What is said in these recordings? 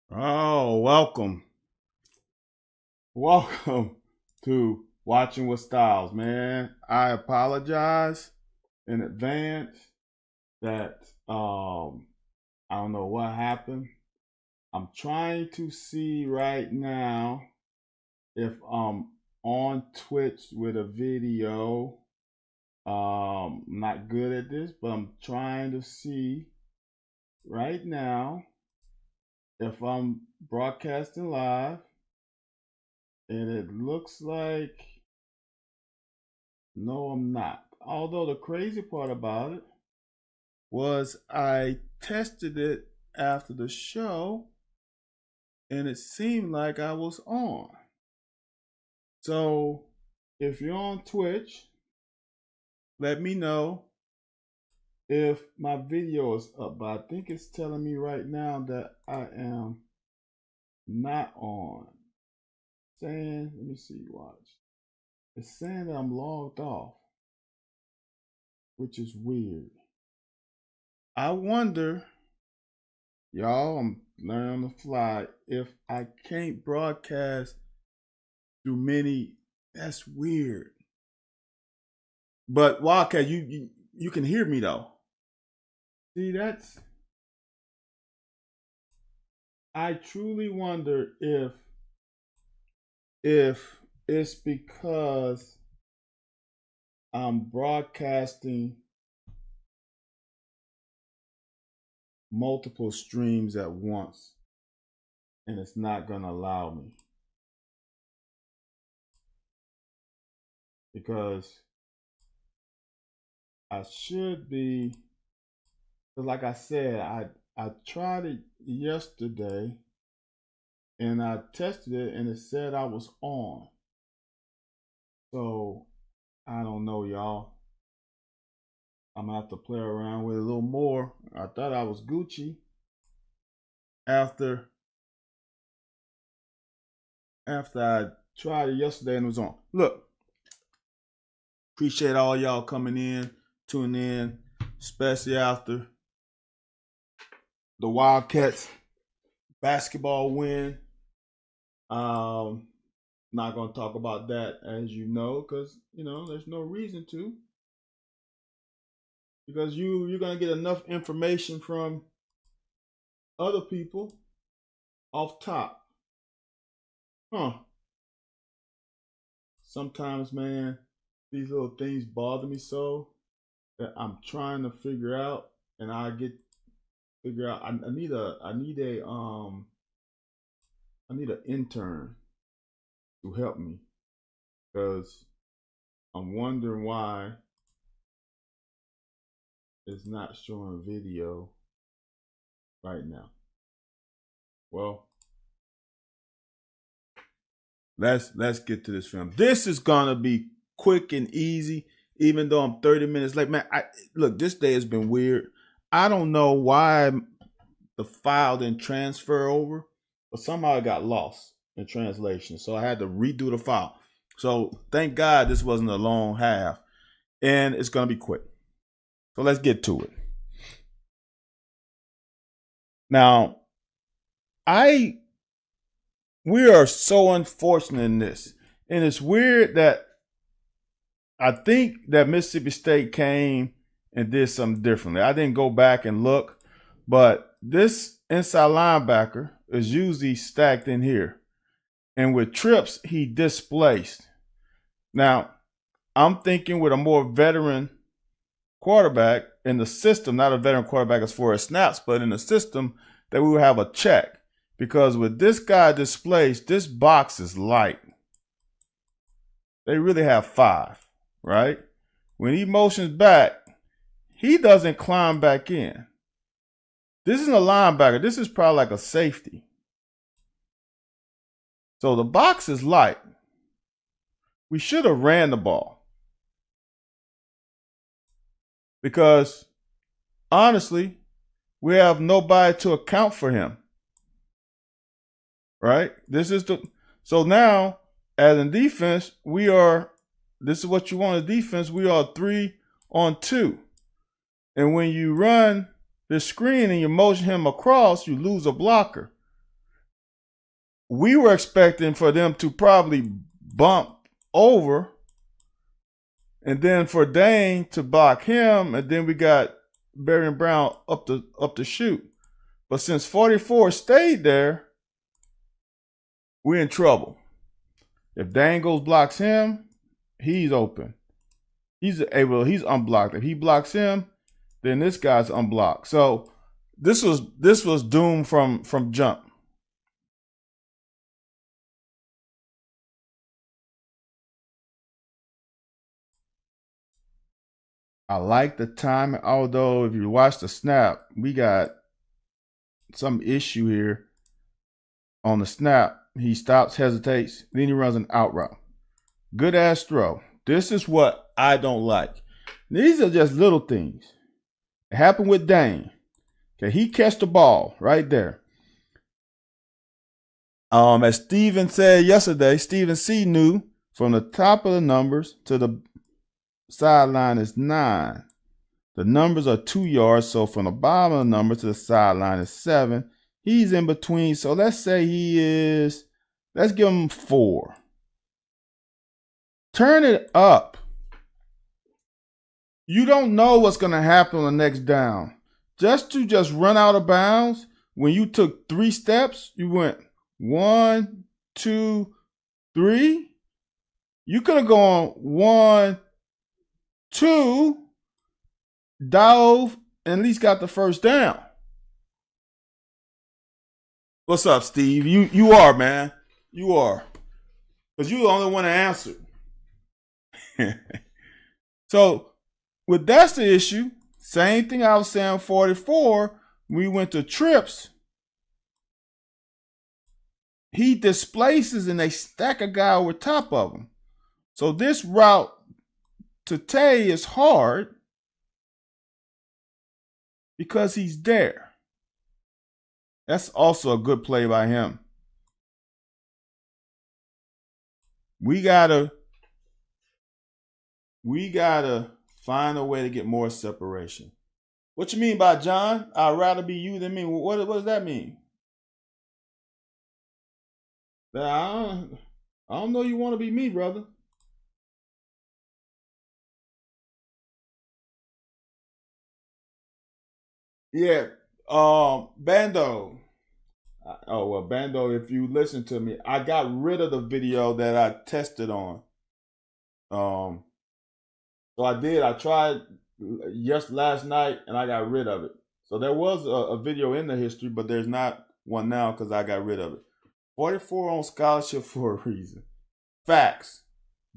Oh, welcome. Welcome to Watching with Styles, man. I apologize in advance that I don't know what happened. I'm trying to see right now if I'm on Twitch with a video. I'm not good at this, but I'm trying to see right now if I'm broadcasting live, and it looks like no, I'm not. Although the crazy part about it was I tested it after the show and it seemed like I was on. So if you're on Twitch, let me know if my video is up. But I think it's telling me right now that I am not on. Saying, let me see, watch. It's saying that I'm logged off, which is weird. I wonder, y'all, I'm learning on the fly. If I can't broadcast through many, that's weird. But Wildcat, you can hear me though. See, that's I truly wonder if it's because I'm broadcasting multiple streams at once and it's not gonna allow me. Because I should be, like I said, I tried it yesterday and I tested it and it said I was on. So I don't know, y'all. I'm gonna have to play around with it a little more. I thought I was Gucci after I tried it yesterday and it was on. Look, appreciate all y'all coming in, tuning in, especially after the Wildcats basketball win. Not gonna talk about that, as you know, because there's no reason to. Because you're gonna get enough information from other people off top. Huh. Sometimes, man, these little things bother me so that I'm trying to figure out, and I figure out. I need an intern to help me because I'm wondering why it's not showing video right now. Well, let's get to this film. This is gonna be quick and easy, even though I'm 30 minutes late. Man, look, this day has been weird. I don't know why the file didn't transfer over, but somehow it got lost in translation. So I had to redo the file. So thank God this wasn't a long half. And it's gonna be quick. So let's get to it. Now, we are so unfortunate in this. And it's weird that I think that Mississippi State came and did something differently. I didn't go back and look, but this inside linebacker is usually stacked in here. And with trips, he displaced. Now, I'm thinking with a more veteran quarterback in the system, not a veteran quarterback as far as snaps, but in the system, that we will have a check. Because with this guy displaced, this box is light. They really have 5, right? When he motions back, he doesn't climb back in. This isn't a linebacker. This is probably like a safety. So the box is light. We should have ran the ball. Because honestly, we have nobody to account for him. Right? So now, as in defense, this is what you want in defense, we are 3-on-2. And when you run the screen and you motion him across, you lose a blocker. we were expecting for them to probably bump over, and then for Dane to block him, and then we got Barry and Brown up the shoot. But since 44 stayed there, we're in trouble. If Dangles blocks him, he's open. He's unblocked. If he blocks him, then this guy's unblocked. So this was doomed from jump. I like the timing, although if you watch the snap, we got some issue here on the snap. He stops, hesitates, then he runs an out route. Good ass throw. This is what I don't like. These are just little things. It happened with Dane. Okay, he catch the ball right there. As Steven said yesterday, Steven C knew from the top of the numbers to the sideline is 9. The numbers are 2 yards, so from the bottom of the number to the sideline is 7. He's in between, so let's say let's give him 4. Turn it up. You don't know what's going to happen on the next down. Just run out of bounds, when you took 3 steps, you went 1, 2, 3. You could have gone 1, 2, dove, and at least got the first down. What's up, Steve? You are, man. You are. Because you're the only one to answer. So, that's the issue. Same thing I was saying 44. We went to trips. He displaces and they stack a guy over top of him. So this route to Tay is hard because he's there. That's also a good play by him. We gotta find a way to get more separation. What you mean by John? I'd rather be you than me. What does that mean? I don't know you want to be me, brother. Yeah, Bando. Oh well, Bando. If you listen to me, I got rid of the video that I tested on. So I did. I tried last night, and I got rid of it. So there was a video in the history, but there's not one now because I got rid of it. 44 on scholarship for a reason. Facts,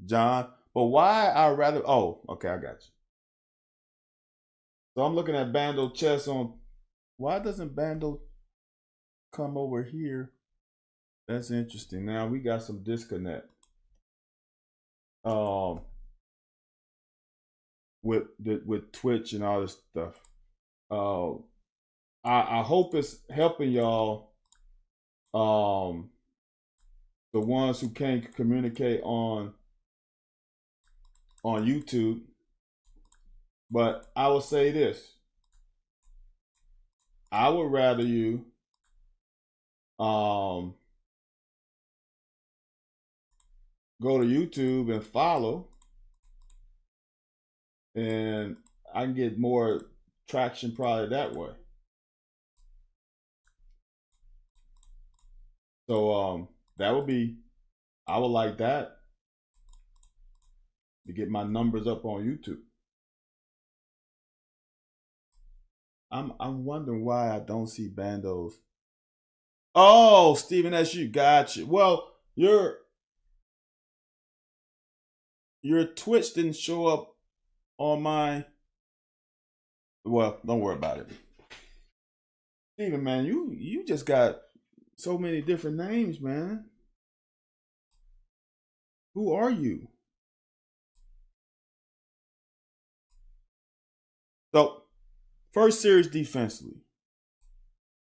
John. But why I rather? Oh, okay, I got you. So I'm looking at Bando chess on. Why doesn't Bando come over here? That's interesting. Now we got some disconnect. With Twitch and all this stuff. I hope it's helping y'all. The ones who can't communicate on YouTube. But I will say this. I would rather you go to YouTube and follow, and I can get more traction probably that way. So that would be, I would like that to get my numbers up on YouTube. I'm wondering why I don't see Bandos. Oh, Stephen, that's you. Gotcha. Well, your Twitch didn't show up on my. Well, don't worry about it. Stephen, man, you just got so many different names, man. Who are you? So, first series defensively.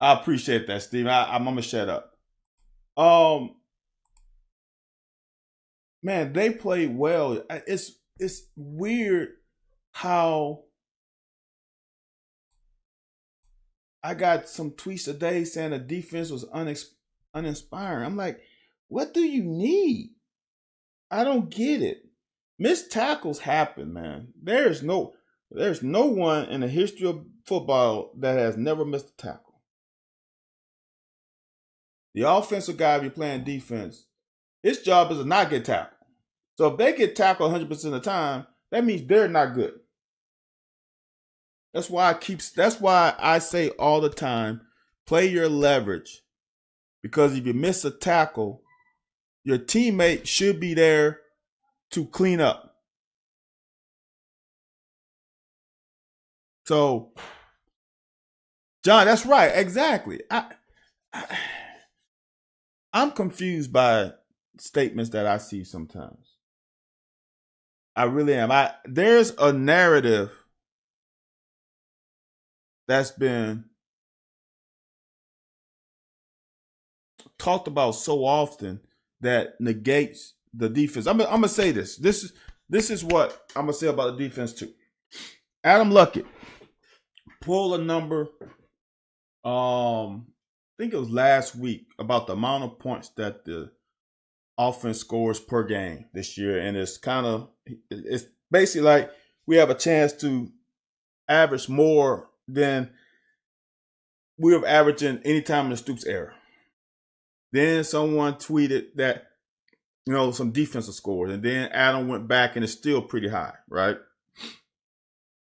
I appreciate that, Steve. I'm gonna shut up. Man, they played well. It's weird how I got some tweets today saying the defense was uninspiring. I'm like, what do you need? I don't get it. Missed tackles happen, man. There's no one in the history of football that has never missed a tackle. The offensive guy, if you're playing defense, his job is to not get tackled. So if they get tackled 100% of the time, that means they're not good. That's why I say all the time, play your leverage. Because if you miss a tackle, your teammate should be there to clean up. So, John, that's right. Exactly. I'm confused by statements that I see sometimes. I really am. There's a narrative that's been talked about so often that negates the defense. I'm gonna say this. This is what I'm gonna say about the defense too. Adam Luckett pulled a number. I think it was last week about the amount of points that the offense scores per game this year, and it's basically like we have a chance to average more than we have averaging any time in the Stoops era. Then someone tweeted that some defensive scores, and then Adam went back and it's still pretty high, right?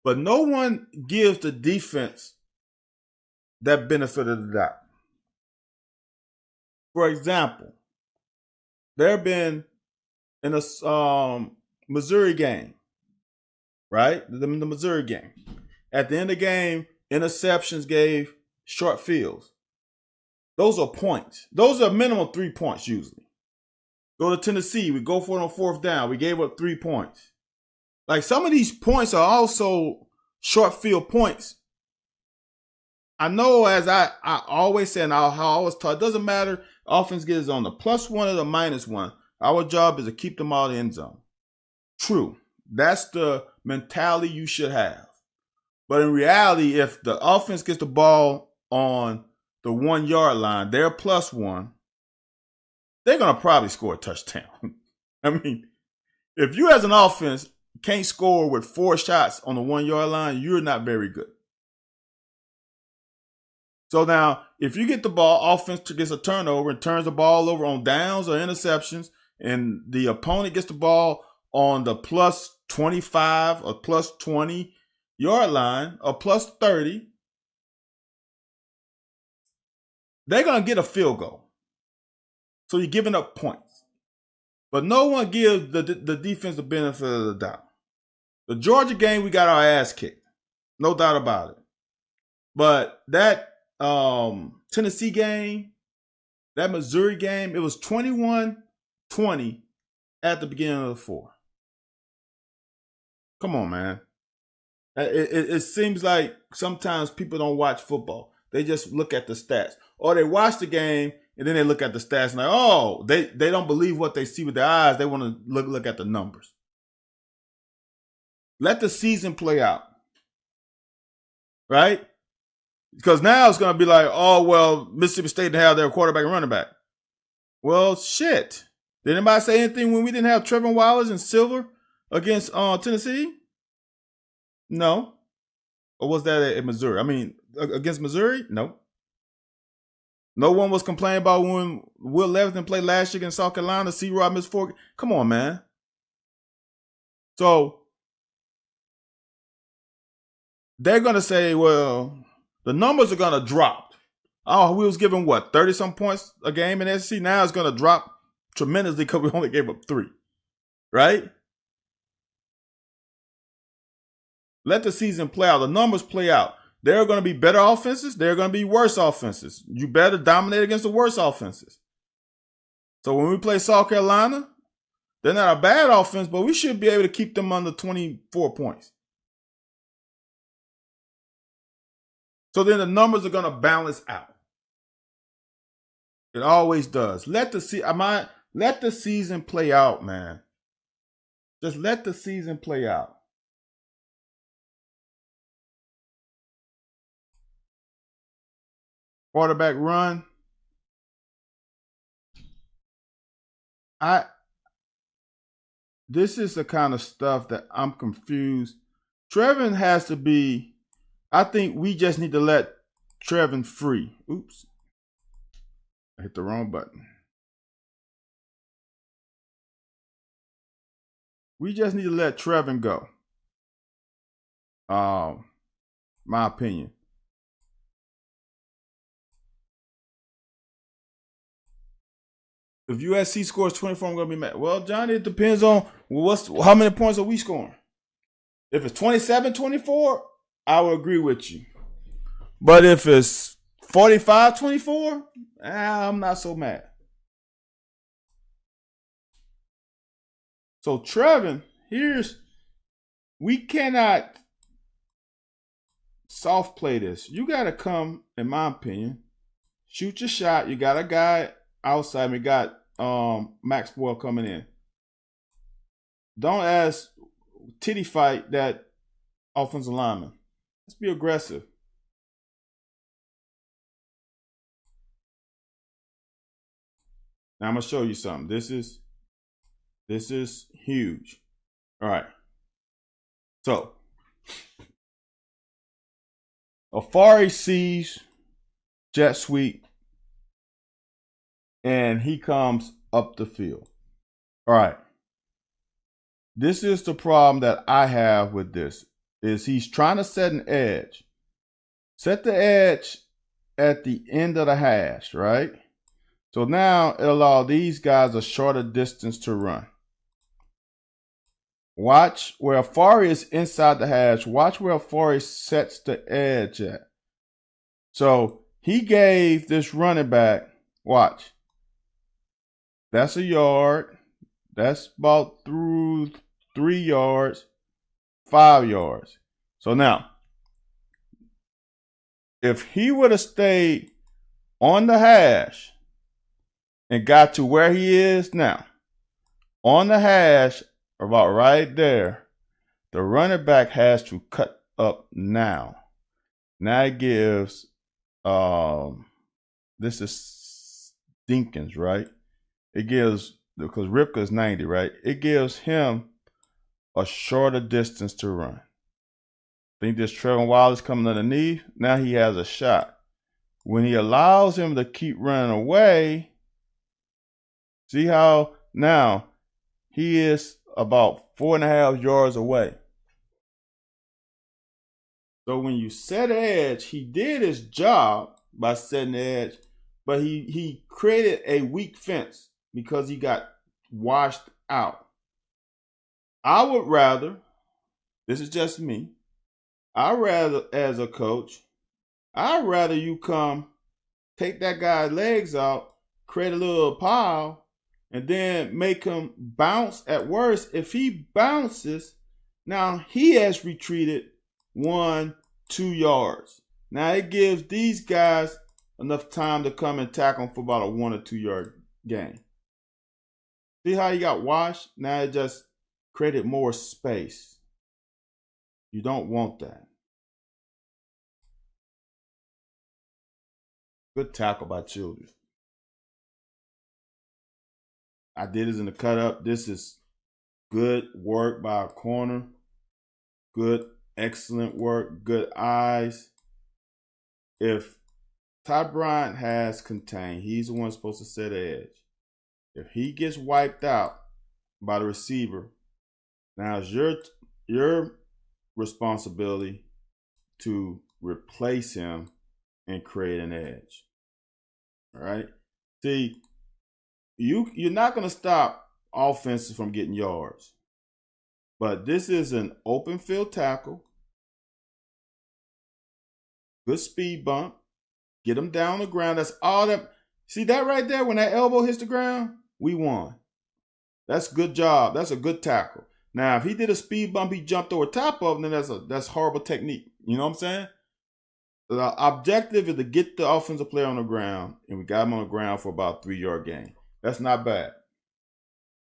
But no one gives the defense that benefit of the doubt. For example, there have been in a Missouri game, right? The Missouri game. At the end of the game, interceptions gave short fields. Those are points. Those are minimum 3 points usually. Go to Tennessee, we go for it on fourth down. We gave up 3 points. Like some of these points are also short field points. I know, as I always say, and I always taught, it doesn't matter. Offense gets on the +1 or the -1. Our job is to keep them out of the end zone. True. That's the mentality you should have. But in reality, if the offense gets the ball on the 1 yard line, they're +1, they're going to probably score a touchdown. I mean, if you as an offense can't score with 4 shots on the 1 yard line, you're not very good. So now, if you get the ball, offense gets a turnover and turns the ball over on downs or interceptions, and the opponent gets the ball on the +25 or +20 yard line or +30, they're going to get a field goal. So you're giving up points. But no one gives the defense the benefit of the doubt. The Georgia game, we got our ass kicked. No doubt about it. But that Tennessee game, that Missouri game, it was 21-20 at the beginning of the 4. Come on, man. It seems like sometimes people don't watch football. They just look at the stats. Or they watch the game and then they look at the stats and like, oh, they don't believe what they see with their eyes. They want to look at the numbers. Let the season play out. Right? Because now it's going to be like, oh, well, Mississippi State didn't have their quarterback and running back. Well, shit. Did anybody say anything when we didn't have Trevor Wallace and Silver against Tennessee? No. Or was that at Missouri? I mean, against Missouri? No. No one was complaining about when Will Levis played last year against South Carolina. C-Rod missed 4. Come on, man. So they're going to say, well, the numbers are going to drop. Oh, we was giving 30-some points a game in SEC. Now it's going to drop tremendously because we only gave up 3. Right? Let the season play out. The numbers play out. There are going to be better offenses. There are going to be worse offenses. You better dominate against the worst offenses. So when we play South Carolina, they're not a bad offense, but we should be able to keep them under 24 points. So then the numbers are going to balance out. It always does. Let the season play out, man. Just let the season play out. Quarterback run. I this is the kind of stuff that I'm confused. Trevin has to be. I think we just need to let Trevin free. Oops, I hit the wrong button. We just need to let Trevin go. My opinion. If USC scores 24, I'm gonna be mad. Well, Johnny, it depends on how many points are we scoring. If it's 27-24, I will agree with you. But if it's 45-24, I'm not so mad. So Trevin, we cannot soft play this. You got to come, in my opinion, shoot your shot. You got a guy outside. We got Max Boyle coming in. Don't ask titty fight that offensive lineman. Let's be aggressive. Now I'm gonna show you something. This is huge. All right. So Afari sees jet sweep and he comes up the field. All right. This is the problem that I have with this is he's trying to set an edge. Set the edge at the end of the hash, right? So now it allows these guys a shorter distance to run. Watch where Afari is inside the hash. Watch where Afari sets the edge at. So he gave this running back, watch. That's a yard. That's about through 3 yards, 5 yards. So now, if he would have stayed on the hash and got to where he is now, on the hash, about right there, the running back has to cut up now. Now it gives, this is Dinkins, right? It gives, because Ripka's 90, right? It gives him a shorter distance to run. Think this Trevor Wallace coming underneath. Now he has a shot. When he allows him to keep running away, see how now he is about 4.5 yards away. So when you set edge, he did his job by setting the edge, but he created a weak fence because he got washed out. I would rather, this is just me, as a coach, I'd rather you come, take that guy's legs out, create a little pile, and then make him bounce. At worst, if he bounces, now he has retreated 1-2 yards. Now it gives these guys enough time to come and tackle him for about a 1 or 2 yard gain. See how he got washed? Now it just created more space. You don't want that. Good tackle by Childress. I did this in the cut up. This is good work by a corner. Good, excellent work. Good eyes. If Ty Bryant has contained, he's the one supposed to set edge. If he gets wiped out by the receiver, now it's your responsibility to replace him and create an edge. All right. See, you're not going to stop offenses from getting yards, but this is an open field tackle. Good speed bump. Get them down the ground. That's all that. See that right there? When that elbow hits the ground, we won. That's good job. That's a good tackle. Now, if he did a speed bump, he jumped over top of him, then that's horrible technique. You know what I'm saying? The objective is to get the offensive player on the ground, and we got him on the ground for about 3 yard gain. That's not bad.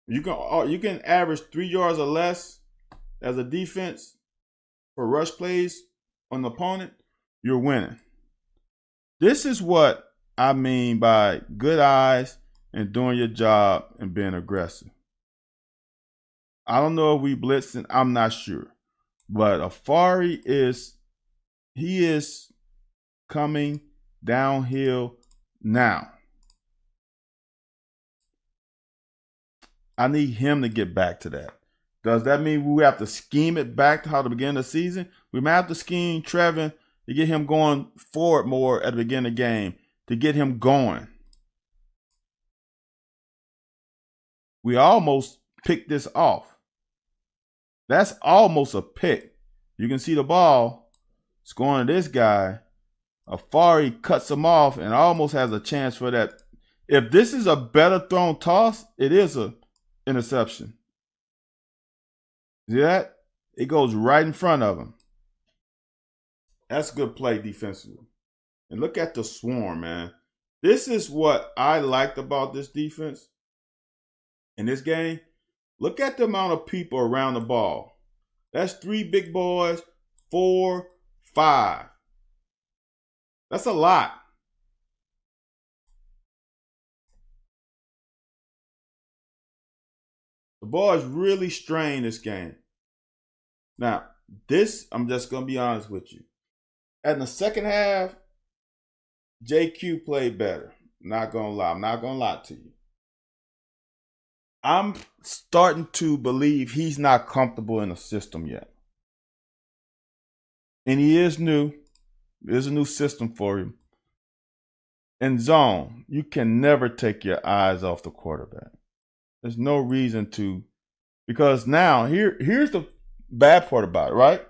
You can average 3 yards or less as a defense for rush plays on the opponent. You're winning. This is what I mean by good eyes and doing your job and being aggressive. I don't know if we blitzing. I'm not sure. But Afari is coming downhill now. I need him to get back to that. Does that mean we have to scheme it back to how the beginning of the season? We might have to scheme Trevin to get him going forward more at the beginning of the game, to get him going. We almost picked this off. That's almost a pick. You can see the ball. It's going to this guy. Afari cuts him off and almost has a chance for that. If this is a better thrown toss, it is a interception. See that? It goes right in front of him. That's a good play defensively. And look at the swarm, man. This is what I liked about this defense in this game. Look at the amount of people around the ball. That's 3 big boys, 4, 5. That's a lot. The boys really strained this game. Now, I'm just going to be honest with you. In the second half, JQ played better. Not going to lie. I'm not going to lie to you. I'm starting to believe he's not comfortable in the system yet. And he is new. There's a new system for him. In zone, you can never take your eyes off the quarterback. There's no reason to, because now here's the bad part about it, right?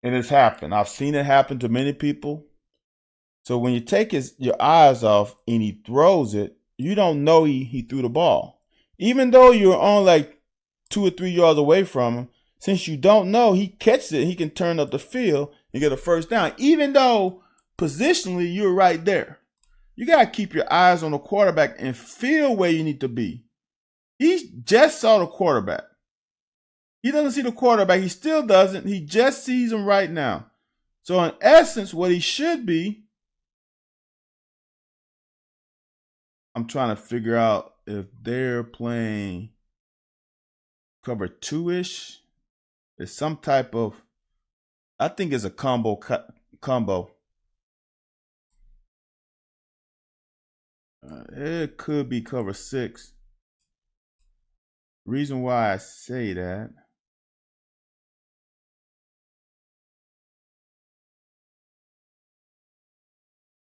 And it's happened. I've seen it happen to many people. So when you take your eyes off and he throws it, you don't know he threw the ball. Even though you're on like 2 or 3 yards away from him, since you don't know, he catches it, he can turn up the field and get a first down. Even though positionally you're right there. You got to keep your eyes on the quarterback and feel where you need to be. He just saw the quarterback. He doesn't see the quarterback. He still doesn't. He just sees him right now. So in essence, what he should be, I'm trying to figure out if they're playing cover 2-ish. It's some type of, I think it's a combo. It could be cover 6. Reason why I say that,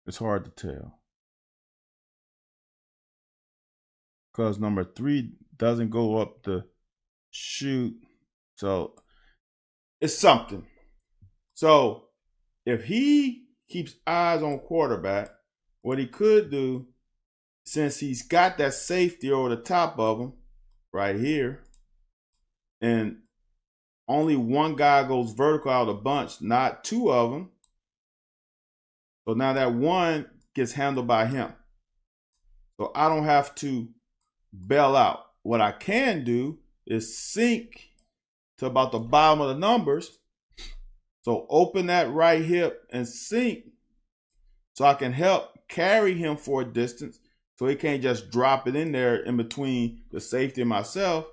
it's hard to tell. Because number 3 doesn't go up the chute. So it's something. So if he keeps eyes on quarterback, what he could do, since he's got that safety over the top of him right here, and only one guy goes vertical out of the bunch, not 2 of them. So now that one gets handled by him. So I don't have to bail out. What I can do is sink to about the bottom of the numbers. So open that right hip and sink so I can help carry him for a distance so he can't just drop it in there in between the safety and myself.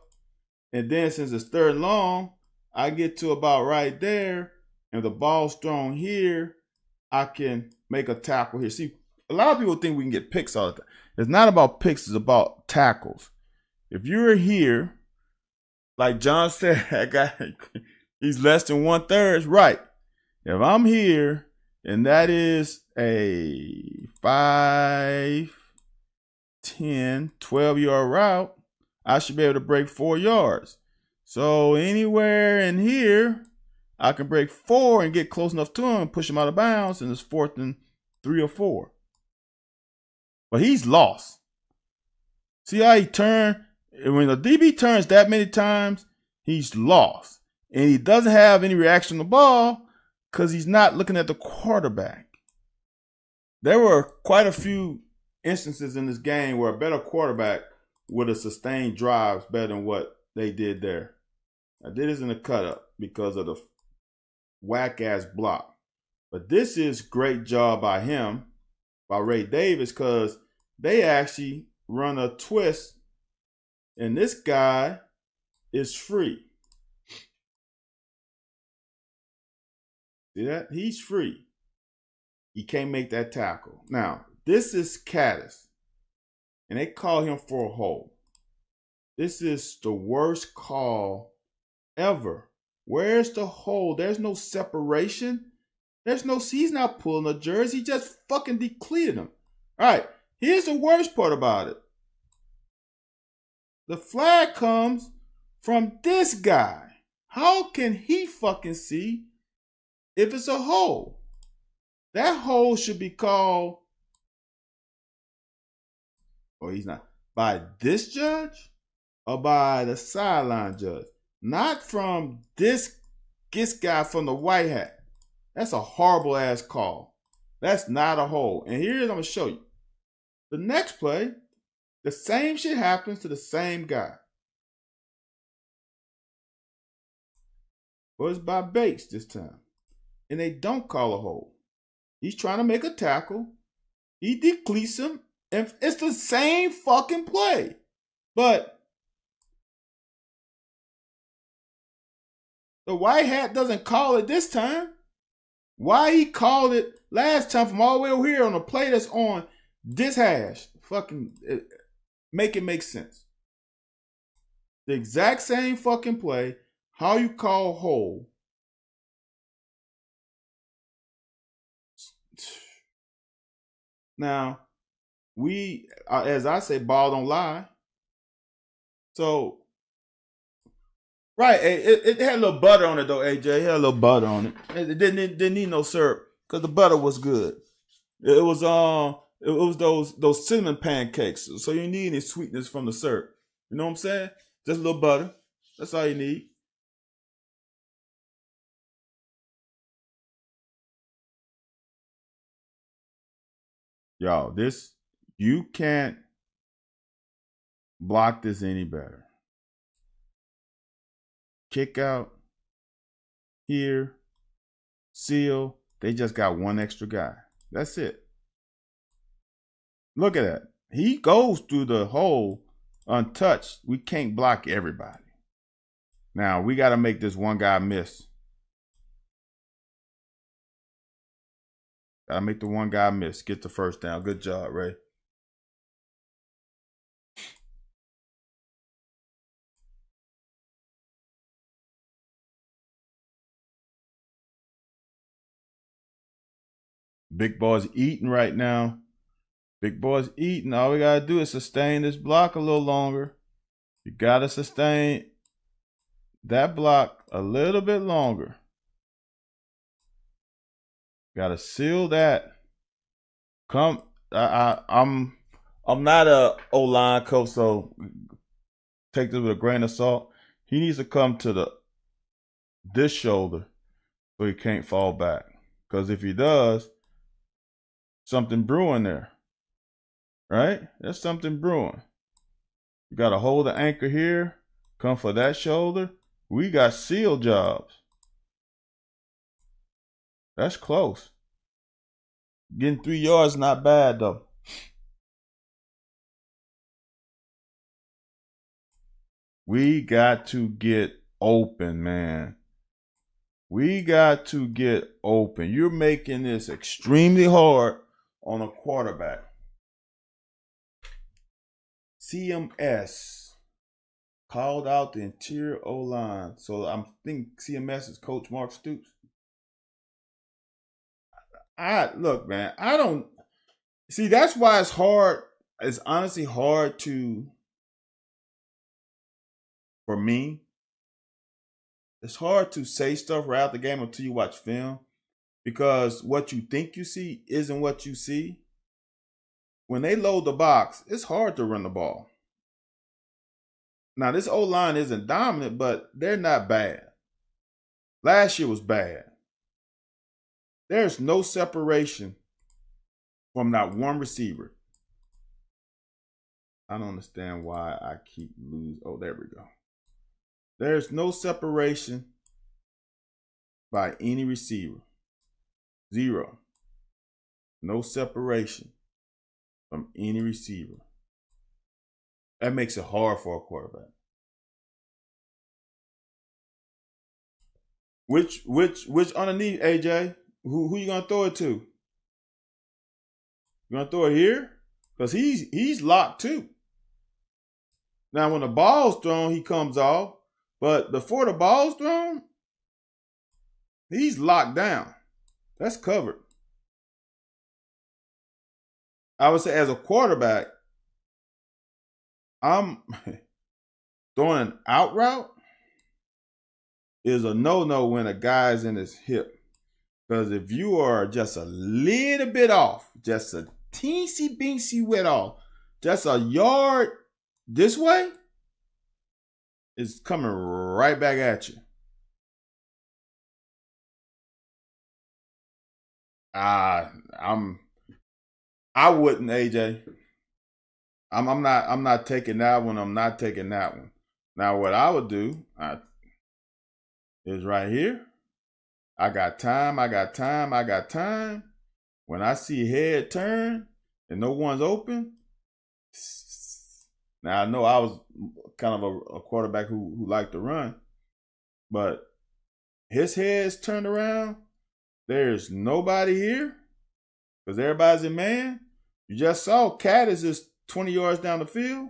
And then since it's 3rd long, I get to about right there, and the ball's thrown here, I can make a tackle here. See, a lot of people think we can get picks all the time. It's not about picks, it's about tackles. If you're here, like John said, that guy, he's less than 1/3, right. If I'm here, and that is a 5, 10, 12-yard route, I should be able to break 4 yards. So anywhere in here, I can break 4 and get close enough to him and push him out of bounds, and it's 4th and 3 or 4. But he's lost. See how he turned? When the DB turns that many times, he's lost. And he doesn't have any reaction to the ball because he's not looking at the quarterback. There were quite a few instances in this game where a better quarterback would have sustained drives better than what they did there. I did this in the cut-up because of the whack-ass block. But this is great job by him, by Ray Davis, because they actually run a twist, and this guy is free. See that? He's free. He can't make that tackle. Now, this is Caddis, and they call him for a hold. This is the worst call ever. Where's the hold? There's no separation. There's no, he's not pulling a jersey. He just fucking depleted him. All right, here's the worst part about it. The flag comes from this guy. How can he fucking see if it's a hole? That hole should be called, or he's not, by this judge or by the sideline judge. Not from this guy from the white hat. That's a horrible ass call. That's not a hole. And here's I'm gonna show you. The next play, the same shit happens to the same guy. But it's by Bates this time. And they don't call a hole. He's trying to make a tackle. He depletes him. And it's the same fucking play. But the white hat doesn't call it this time. Why he called it last time from all the way over here on a play that's on this hash? Fucking make it make sense. The exact same fucking play. How you call hole? Now, we, as I say, ball don't lie. So, right, it had a little butter on it though, AJ. It had a little butter on it. It didn't need no syrup because the butter was good. It was those cinnamon pancakes. So you need any sweetness from the syrup. You know what I'm saying? Just a little butter. That's all you need. Y'all, this, you can't block this any better. Kick out here, seal. They just got one extra guy. That's it. Look at that. He goes through the hole untouched. We can't block everybody. Now we got to make this one guy miss. Gotta make the one guy miss. Get the first down. Good job, Ray. Big boy's eating right now. Big boy's eating. All we gotta do is sustain this block a little longer. You gotta sustain that block a little bit longer. Gotta seal that. I'm not a O-line coach, so take this with a grain of salt. He needs to come to this shoulder so he can't fall back. Because if he does, something brewing there. Right? There's something brewing. You gotta hold the anchor here, come for that shoulder. We got seal jobs. That's close. Getting 3 yards not bad though. We got to get open, man. We got to get open. You're making this extremely hard on a quarterback. CMS called out the interior O-line. So I'm thinking CMS is Coach Mark Stoops. Look, man, I don't see. That's why it's hard. It's honestly hard for me. It's hard to say stuff right out the game until you watch film, because what you think you see isn't what you see. When they load the box, it's hard to run the ball. Now, this O-line isn't dominant, but they're not bad. Last year was bad. There's no separation from not one receiver. I don't understand why I keep losing. Oh, there we go. There's no separation by any receiver. Zero. No separation. from any receiver. That makes it hard for a quarterback. Which underneath, AJ? Who you gonna throw it to? You gonna throw it here? Because he's locked too. Now when the ball's thrown, he comes off. But before the ball's thrown, he's locked down. That's covered. I would say as a quarterback, I'm throwing an out route is a no-no when a guy's in his hip. Because if you are just a little bit off, just a teensy-beensy bit off, just a yard this way, it's coming right back at you. I wouldn't, AJ. I'm not taking that one. I'm not taking that one. Now what I would do is right here. I got time. When I see head turn and no one's open, now I know I was kind of a quarterback who liked to run, but his head's turned around. There's nobody here because everybody's in man. You just saw Cat is just 20 yards down the field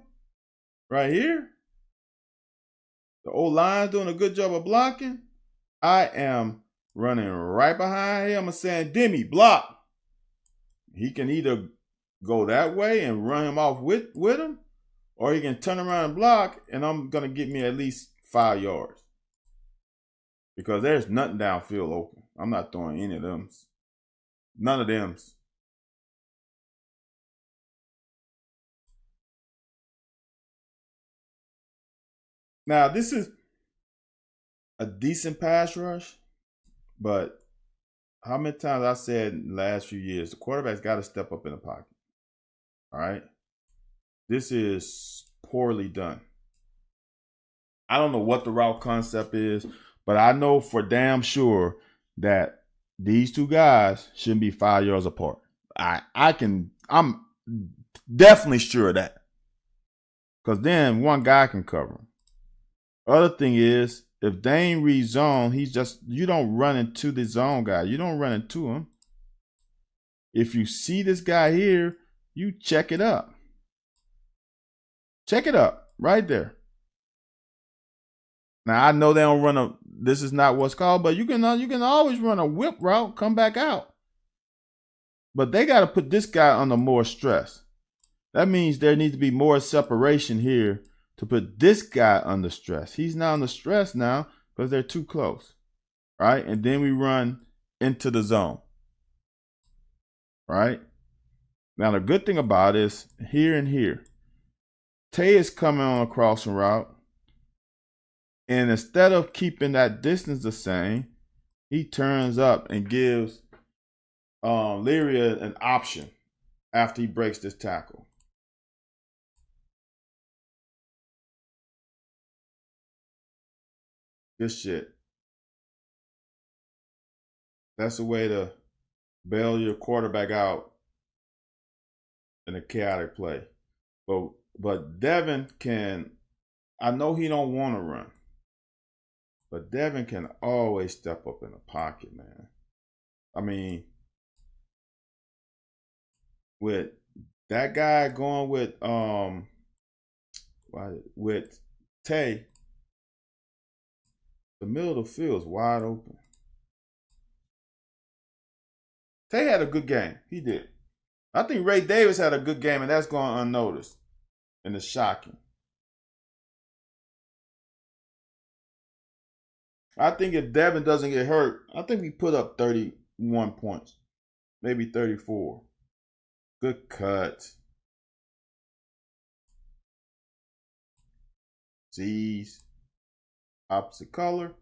right here. The old line's doing a good job of blocking. I am running right behind him and saying, Demi, block. He can either go that way and run him off with him, or he can turn around and block, and I'm going to get me at least 5 yards. Because there's nothing downfield open. I'm not throwing any of them. None of them. Now, this is a decent pass rush, but how many times I said in the last few years, the quarterback's got to step up in the pocket. All right? This is poorly done. I don't know what the route concept is, but I know for damn sure that these two guys shouldn't be 5 yards apart. I'm definitely sure of that. Because then one guy can cover him. Other thing is, if they ain't read zone, you don't run into the zone guy. You don't run into him. If you see this guy here, you check it up. Check it up right there. Now I know they don't run this is not what's called, but you can always run a whip route, come back out. But they got to put this guy under more stress. That means there needs to be more separation here to put this guy under stress. He's not under stress now because they're too close, right? And then we run into the zone, right? Now the good thing about it is here and here, Tay is coming on a crossing route, and instead of keeping that distance the same, he turns up and gives Leary an option after he breaks this tackle. Good shit. That's a way to bail your quarterback out in a chaotic play. But Devin can, I know he don't want to run, but Devin can always step up in the pocket, man. I mean, with that guy going with Tay, the middle of the field is wide open. Tay had a good game. He did. I think Ray Davis had a good game, and that's going unnoticed. And it's shocking. I think if Devin doesn't get hurt, I think we put up 31 points. Maybe 34. Good cut. Z's. Opposite color.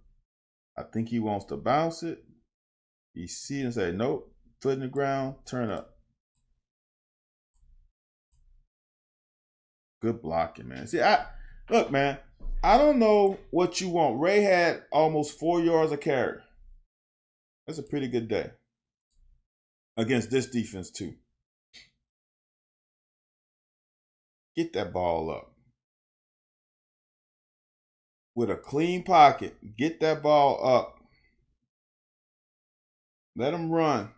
I think he wants to bounce it. He sees it and say, nope. Foot in the ground. Turn up. Good blocking, man. See, look, man. I don't know what you want. Ray had almost 4 yards of carry. That's a pretty good day. Against this defense, too. Get that ball up. With a clean pocket, get that ball up. Let him run.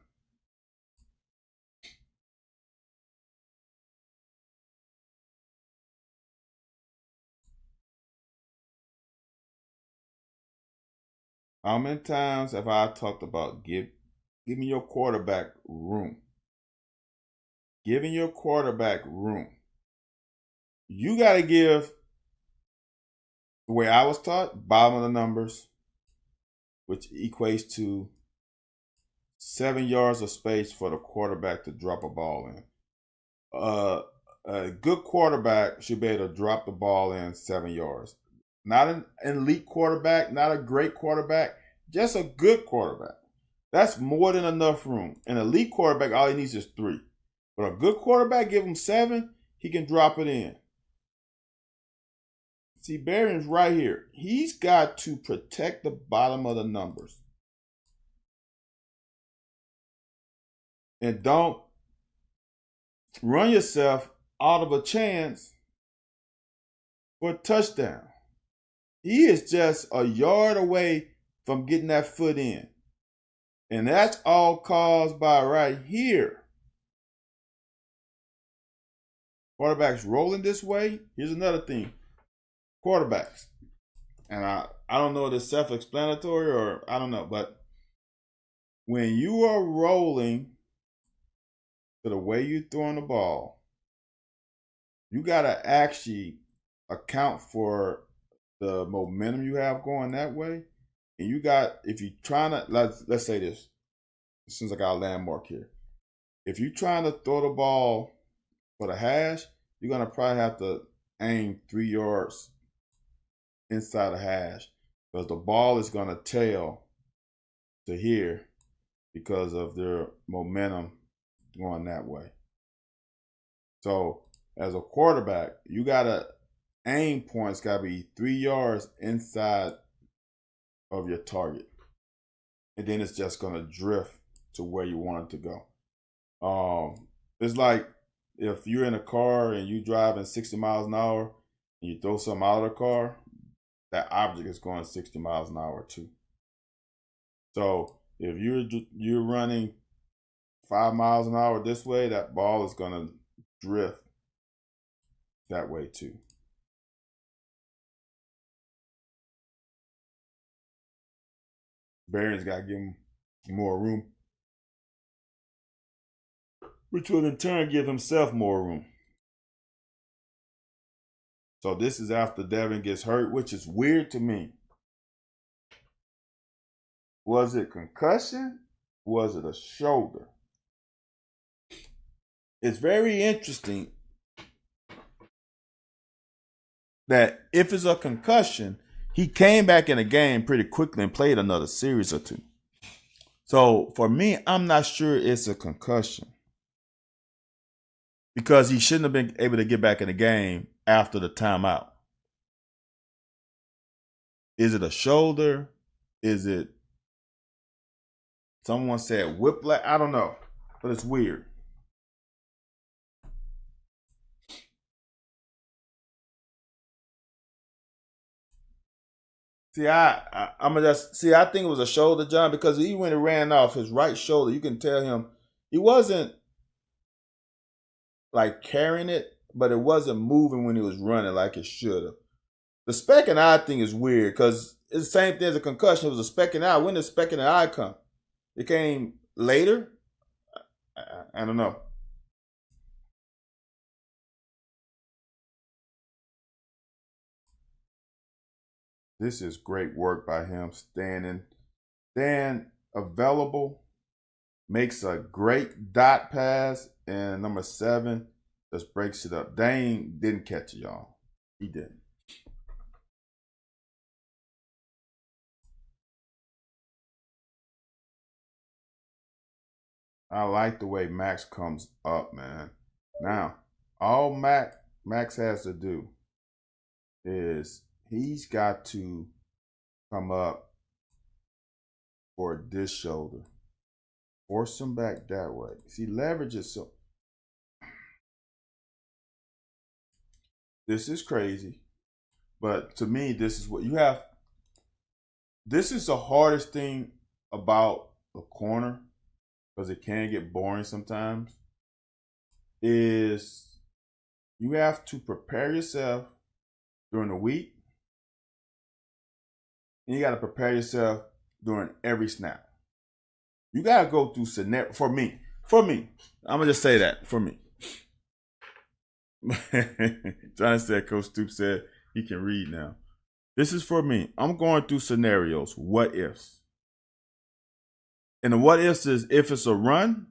How many times have I talked about give me your quarterback room? Giving your quarterback room. You got to give, the way I was taught, bottom of the numbers, which equates to 7 yards of space for the quarterback to drop a ball in. A good quarterback should be able to drop the ball in 7 yards. Not an elite quarterback, not a great quarterback, just a good quarterback. That's more than enough room. An elite quarterback, all he needs is 3. But a good quarterback, give him 7, he can drop it in. See, Barron's right here. He's got to protect the bottom of the numbers. And don't run yourself out of a chance for a touchdown. He is just a yard away from getting that foot in. And that's all caused by right here. Quarterbacks rolling this way. Here's another thing. Quarterbacks. And I don't know if it's self-explanatory or I don't know. But when you are rolling to the way you're throwing the ball, you got to actually account for the momentum you have going that way. And you got, if you're trying to, let's say this, since I got a landmark here. If you're trying to throw the ball for the hash, you're going to probably have to aim 3 yards inside the hash because the ball is going to tail to here because of their momentum going that way. So as a quarterback, you got to aim points got to be 3 yards inside of your target. And then it's just going to drift to where you want it to go. It's like if you're in a car and you driving 60 miles an hour and you throw something out of the car, that object is going 60 miles an hour too. So if you're running 5 miles an hour this way, that ball is going to drift that way too. Barron's got to give him more room, which will in turn give himself more room. So this is after Devin gets hurt, which is weird to me. Was it concussion? Was it a shoulder? It's very interesting that if it's a concussion, he came back in the game pretty quickly and played another series or 2. So for me, I'm not sure it's a concussion because he shouldn't have been able to get back in the game after the timeout. Is it a shoulder? Is it, someone said whiplash? I don't know, but it's weird. See, I'm gonna just see. I think it was a shoulder, John, because even when he ran off his right shoulder, you can tell him he wasn't like carrying it, but it wasn't moving when he was running like it should have. The speck and eye thing is weird because it's the same thing as a concussion. It was a speck and eye. When did speck and eye come? It came later. I don't know. This is great work by him, staying available, makes a great dot pass, and number 7 just breaks it up. Dane didn't catch it, y'all. He didn't. I like the way Max comes up, man. Now, all Max has to do is he's got to come up for this shoulder. Force him back that way. See, leverage is so. This is crazy. But to me, this is what you have. This is the hardest thing about a corner, because it can get boring sometimes, is you have to prepare yourself during the week, and you got to prepare yourself during every snap. You got to go through scenario. For me, I'm going to just say that for me. Johnny said, Coach Stoop said he can read now. This is for me. I'm going through scenarios, what ifs. And the what ifs is, if it's a run,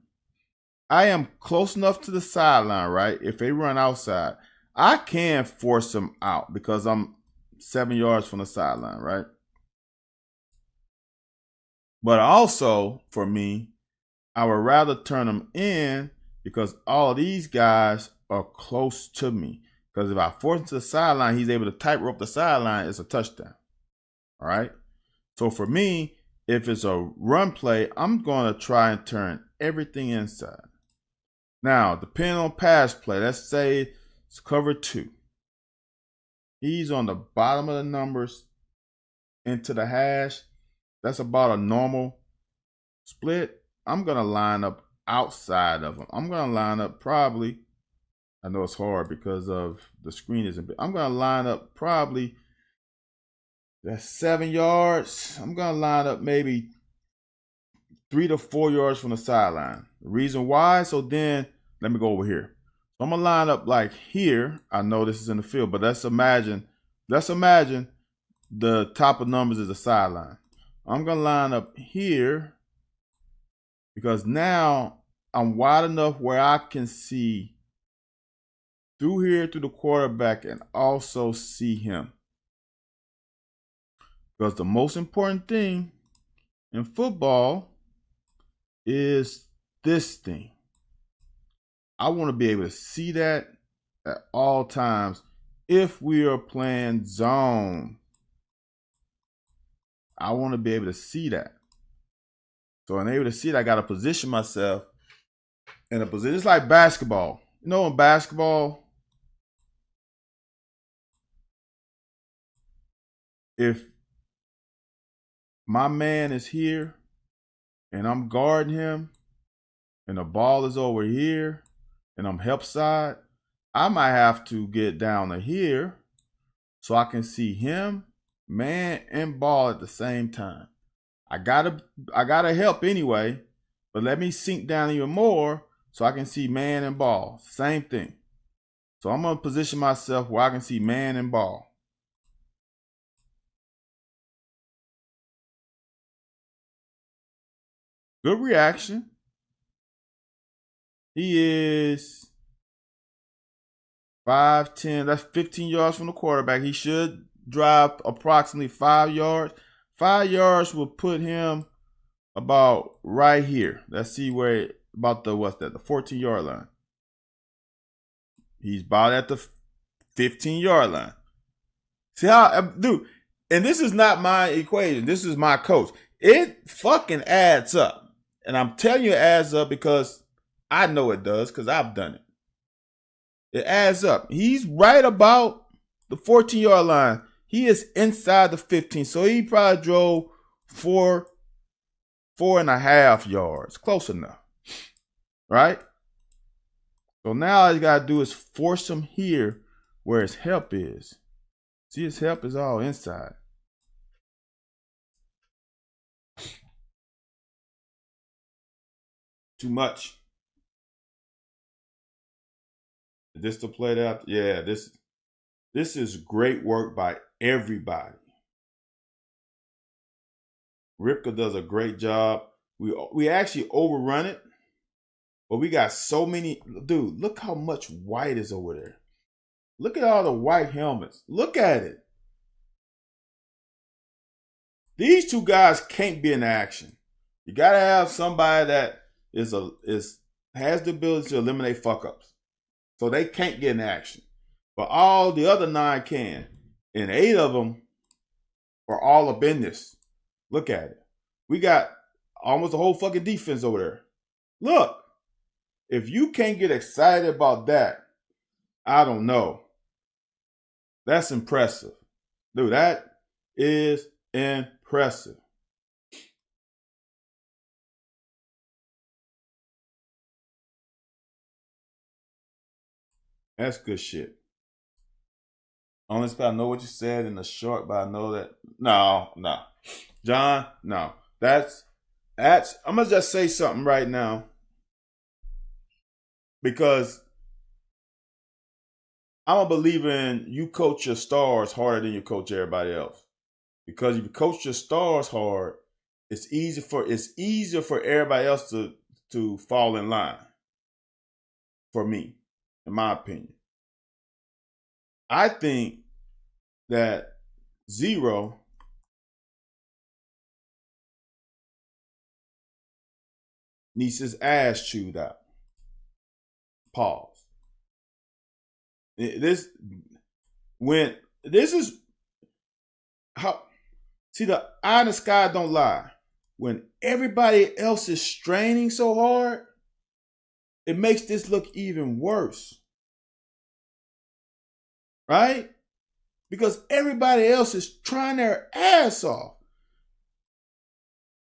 I am close enough to the sideline, right? If they run outside, I can force them out because I'm 7 yards from the sideline, right? But also, for me, I would rather turn them in because all of these guys are close to me. Because if I force him to the sideline, he's able to tightrope the sideline. It's a touchdown. All right? So for me, if it's a run play, I'm going to try and turn everything inside. Now, depending on pass play, let's say it's cover 2. He's on the bottom of the numbers into the hash. That's about a normal split. I'm going to line up outside of him. I'm going to line up probably, I know it's hard because of the screen isn't big. I'm going to line up probably, that's 7 yards. I'm going to line up maybe 3 to 4 yards from the sideline. The reason why, so then let me go over here. So I'm going to line up like here. I know this is in the field, but let's imagine the top of numbers is the sideline. I'm going to line up here because now I'm wide enough where I can see through here to the quarterback and also see him. Because the most important thing in football is this thing. I want to be able to see that at all times if we are playing zone. I want to be able to see that. So I'm able to see that, I got to position myself in a position. It's like basketball. You know, in basketball, if my man is here and I'm guarding him and the ball is over here and I'm help side, I might have to get down to here so I can see him, man, and ball at the same time. I gotta help anyway, but let me sink down even more so I can see man and ball. Same thing. So I'm gonna position myself where I can see man and ball. Good reaction. He is 5'10". That's 15 yards from the quarterback. He should drive approximately 5 yards. 5 yards will put him about right here. Let's see where, about the, what's that, the 14-yard line. He's about at the 15-yard line. See how, dude, and this is not my equation. This is my coach. It fucking adds up. And I'm telling you it adds up because I know it does because I've done it. It adds up. He's right about the 14-yard line. He is inside the 15. So he probably drove 4.5 yards. Close enough. Right? So now all you got to do is force him here where his help is. See, his help is all inside. Too much. This to play that? Yeah, this is great work by everybody. Ripka does a great job. We actually overrun it, but we got so many. Dude, look how much white is over there. Look at all the white helmets. Look at it. These two guys can't be in action. You gotta have somebody that has the ability to eliminate fuck ups. So they can't get in action. But all the other 9 can. And 8 of them are all up in this. Look at it. We got almost the whole fucking defense over there. Look. If you can't get excited about that, I don't know. That's impressive. Dude, that is impressive. That's good shit. Only I know what you said in the short, but I know that no. John, no. That's I'm gonna just say something right now because I'm a believer in you coach your stars harder than you coach everybody else. Because if you coach your stars hard, it's easier for everybody else to fall in line. For me, in my opinion. I think that Zero needs his ass chewed out. Pause. This is how see the eye in the sky don't lie. When everybody else is straining so hard, it makes this look even worse. Right? Because everybody else is trying their ass off.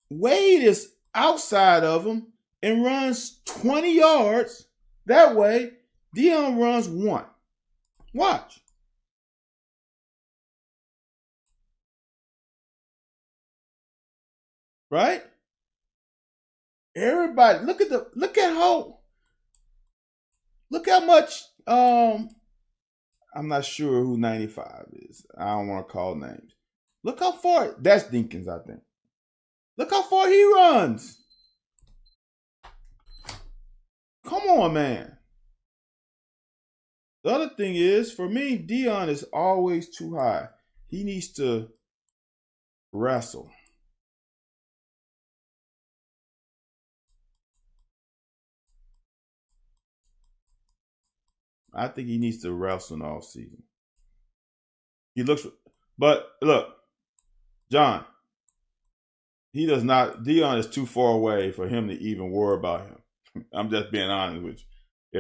Wade is outside of him and runs 20 yards. That way, Dion runs 1. Watch. Right? Everybody, look how much I'm not sure who 95 is. I don't want to call names. Look how far that's Dinkins, I think. Look how far he runs. Come on, man. The other thing is, for me, Dion is always too high. He needs to wrestle. I think he needs to wrestle in all season. He looks, but look, John, he does not. Dion is too far away for him to even worry about him. I'm just being honest with you.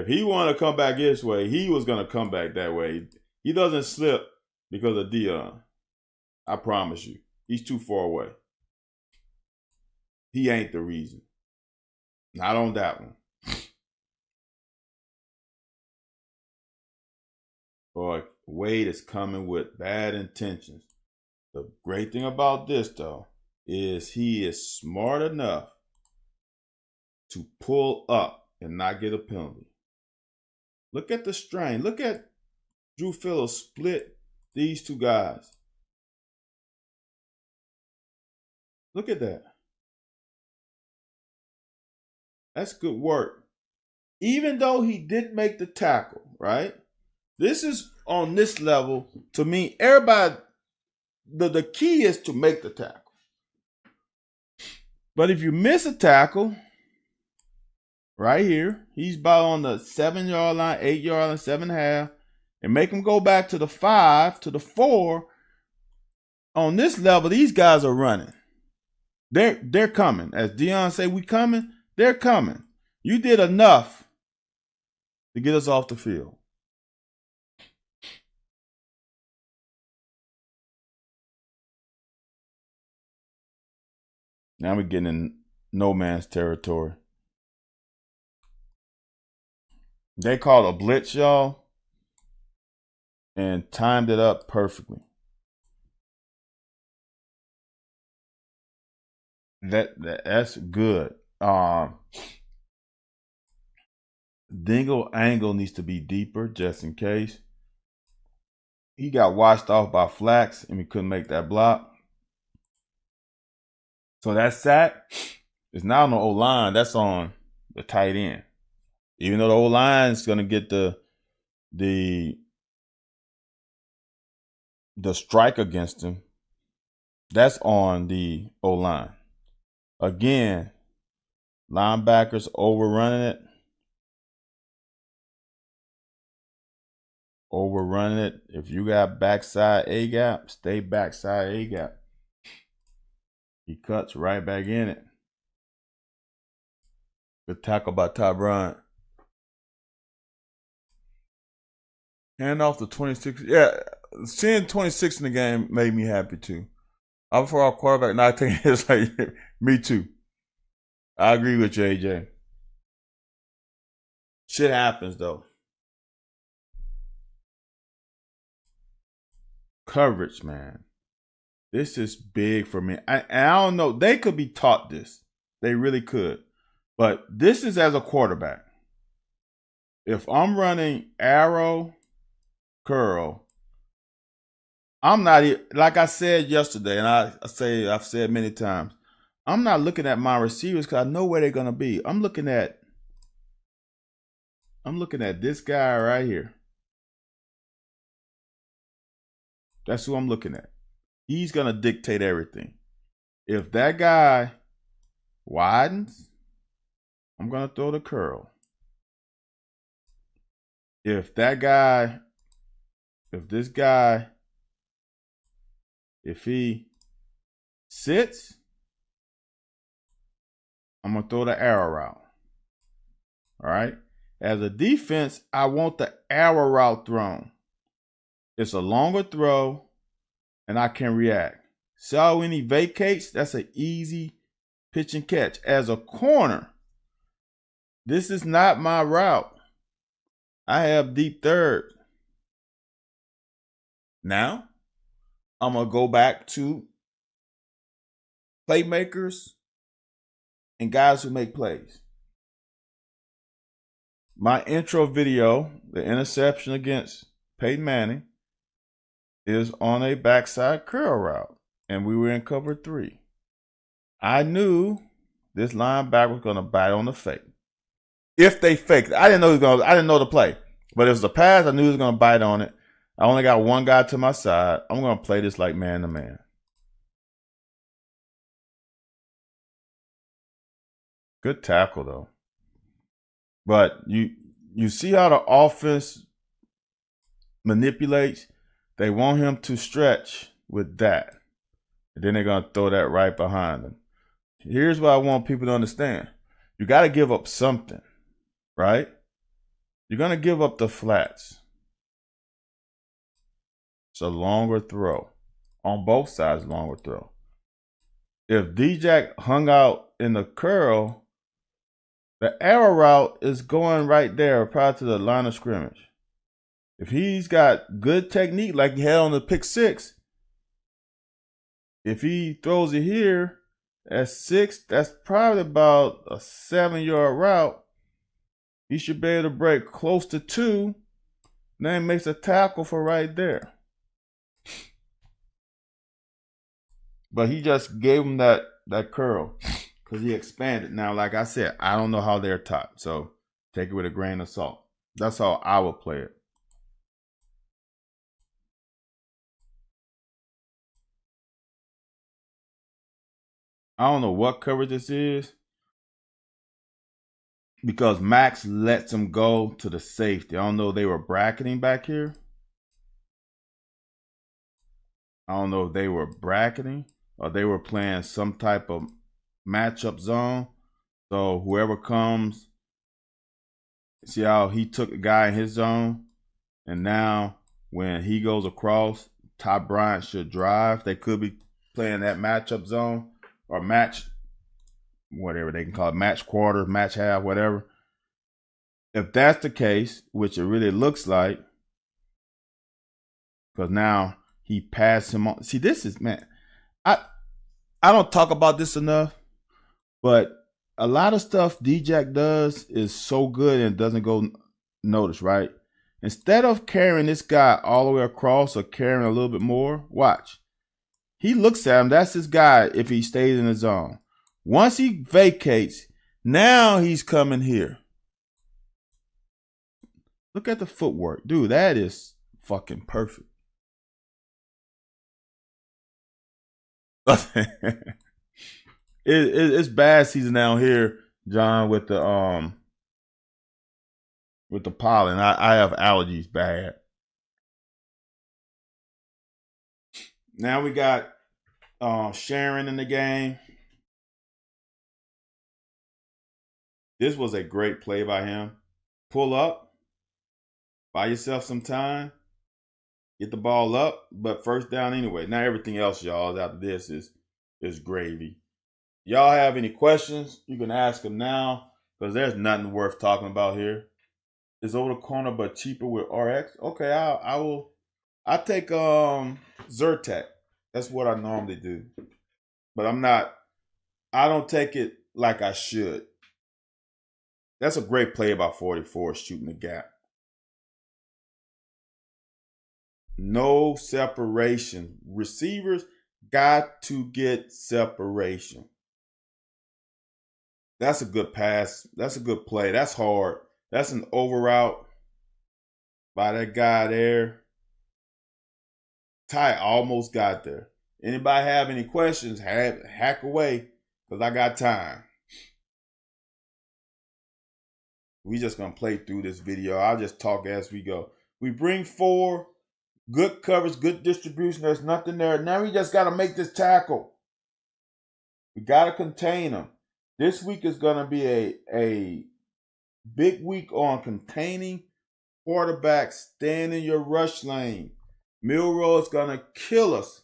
If he wanted to come back this way, he was going to come back that way. He doesn't slip because of Dion. I promise you. He's too far away. He ain't the reason. Not on that one. Boy, Wade is coming with bad intentions. The great thing about this, though, is he is smart enough to pull up and not get a penalty. Look at the strain. Look at Drew Phillips split these two guys. Look at that. That's good work. Even though he didn't make the tackle, right? This is on this level. To me, everybody, the key is to make the tackle. But if you miss a tackle, right here, he's about on the 7-yard line, 8-yard line, 7.5, and make him go back to the 5, to the 4. On this level, these guys are running. They're coming. As Dion say, we coming. They're coming. You did enough to get us off the field. Now we're getting in no man's territory. They called a blitz, y'all, and timed it up perfectly. That's good. Dingle angle needs to be deeper just in case. He got washed off by Flax and we couldn't make that block. So that sack is not on the O-line. That's on the tight end. Even though the O-line is going to get the strike against him, that's on the O-line. Again, linebackers overrunning it. Overrunning it. If you got backside A-gap, stay backside A-gap. He cuts right back in it. Good tackle by Ty Bryant. Hand off to 26. Yeah, seeing 26 in the game made me happy too. I'm for our quarterback not taking hits like me too. I agree with you, AJ. Shit happens though. Coverage, man. This is big for me. I don't know. They could be taught this. They really could. But this is as a quarterback. If I'm running arrow, curl, I'm not, like I said yesterday, and I've said many times, I'm not looking at my receivers because I know where they're gonna be. I'm looking at this guy right here. That's who I'm looking at. He's gonna dictate everything. If that guy widens, I'm gonna throw the curl. If he sits, I'm gonna throw the arrow route. All right. As a defense, I want the arrow route thrown. It's a longer throw, and I can react. So when he vacates, that's an easy pitch and catch. As a corner, this is not my route. I have deep third. Now, I'm going to go back to playmakers and guys who make plays. My intro video, the interception against Peyton Manning, is on a backside curl route, and we were in cover 3. I knew this linebacker was going to bite on the fake. If they faked it, I didn't know the play, but if it was a pass, I knew he was going to bite on it. I only got one guy to my side. I'm going to play this like man to man. Good tackle though. But you see how the offense manipulates? They want him to stretch with that. And then they're going to throw that right behind him. Here's what I want people to understand. You got to give up something, right? You're going to give up the flats. It's a longer throw. On both sides, longer throw. If D-Jack hung out in the curl, the arrow route is going right there prior to the line of scrimmage. If he's got good technique like he had on the pick 6, if he throws it here at 6, that's probably about a 7-yard route. He should be able to break close to 2. Then makes a tackle for right there. But he just gave him that curl because he expanded. Now, like I said, I don't know how they're taught, so take it with a grain of salt. That's how I would play it. I don't know what coverage this is because Max lets him go to the safety. I don't know if they were bracketing back here. I don't know if they were bracketing or they were playing some type of matchup zone. So whoever comes, see how he took a guy in his zone, and now when he goes across, Ty Bryant should drive. They could be playing that matchup zone or match, whatever they can call it, match quarter, match half, whatever. If that's the case, which it really looks like, because now he passed him on. See, this is, man, I don't talk about this enough, but a lot of stuff D-Jack does is so good and doesn't go noticed, right? Instead of carrying this guy all the way across or carrying a little bit more, watch. He looks at him. That's his guy if he stays in the zone. Once he vacates, now he's coming here. Look at the footwork. Dude, that is fucking perfect. It's bad season down here, John, with the pollen. I have allergies bad. Now we got Sharon in the game. This was a great play by him. Pull up, buy yourself some time, Get the ball up, but first down anyway. Now everything else, y'all, after this is gravy. Y'all have any questions? You can ask them now because there's nothing worth talking about here. It's over the corner but cheaper with RX. Okay, I will. I take Zyrtec. That's what I normally do, but I'm not. I don't take it like I should. That's a great play by 44 shooting the gap. No separation. Receivers got to get separation. That's a good pass. That's a good play. That's hard. That's an over route by that guy there. Ty almost got there. Anybody have any questions? Hack away because I got time. We just going to play through this video. I'll just talk as we go. We bring 4. Good coverage, good distribution. There's nothing there. Now we just got to make this tackle. We got to contain them. This week is going to be a big week on containing quarterbacks. Stand in your rush lane. Milroe is going to kill us.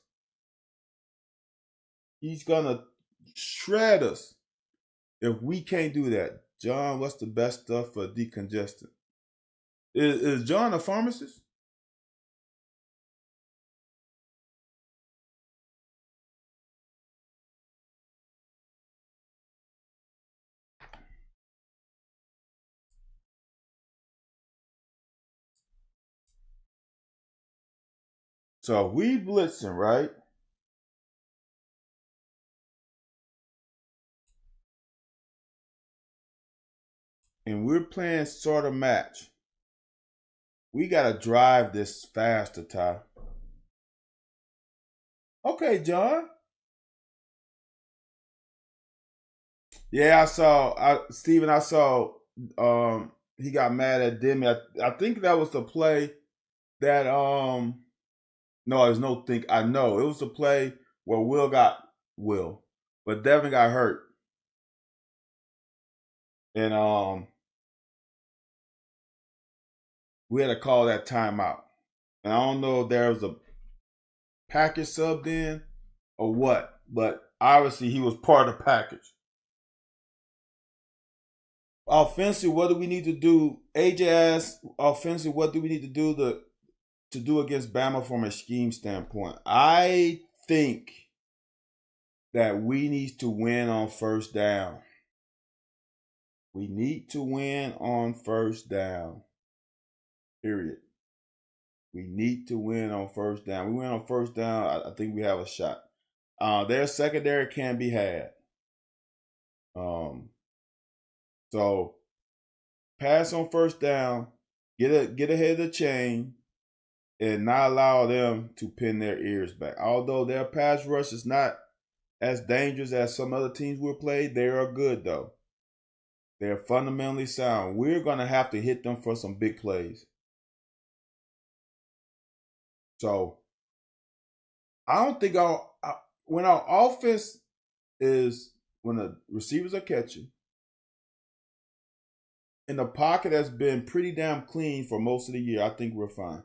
He's going to shred us if we can't do that. John, what's the best stuff for decongestant? Is John a pharmacist? So we blitzing, right? And we're playing sort of match. We got to drive this faster, Ty. Okay, John. Yeah, I saw Steven, I saw he got mad at Demi. I think that was the play that no, there's no think. I know it was the play where Will, but Devin got hurt, and we had to call that timeout. And I don't know if there was a package subbed in or what, but obviously he was part of the package. Offensive, what do we need to do? AJ asked, offensive, what do we need to do to do against Bama from a scheme standpoint? I think that we need to win on first down. We need to win on first down. Period. We need to win on first down. We win on first down, I think we have a shot. Their secondary can be had. So pass on first down, get ahead of the chain, and not allow them to pin their ears back. Although their pass rush is not as dangerous as some other teams we've played, they are good though. They're fundamentally sound. We're gonna have to hit them for some big plays. So I don't think when our offense is when the receivers are catching, and the pocket has been pretty damn clean for most of the year, I think we're fine.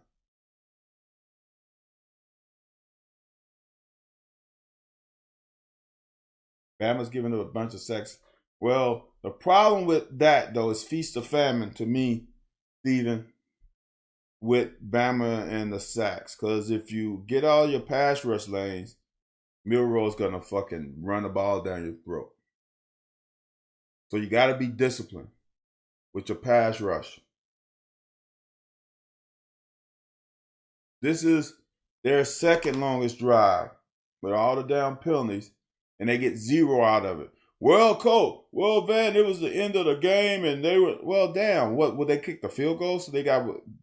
Bama's giving up a bunch of sacks. Well, the problem with that, though, is feast or famine to me, Steven, with Bama and the sacks. Because if you get all your pass rush lanes, Milroe's going to fucking run the ball down your throat. So you got to be disciplined with your pass rush. This is their second longest drive with all the damn penalties, and they get 0 out of it. Well, Cole, well, Van, it was the end of the game, and they were, well, damn, what, would they kick the field goal so they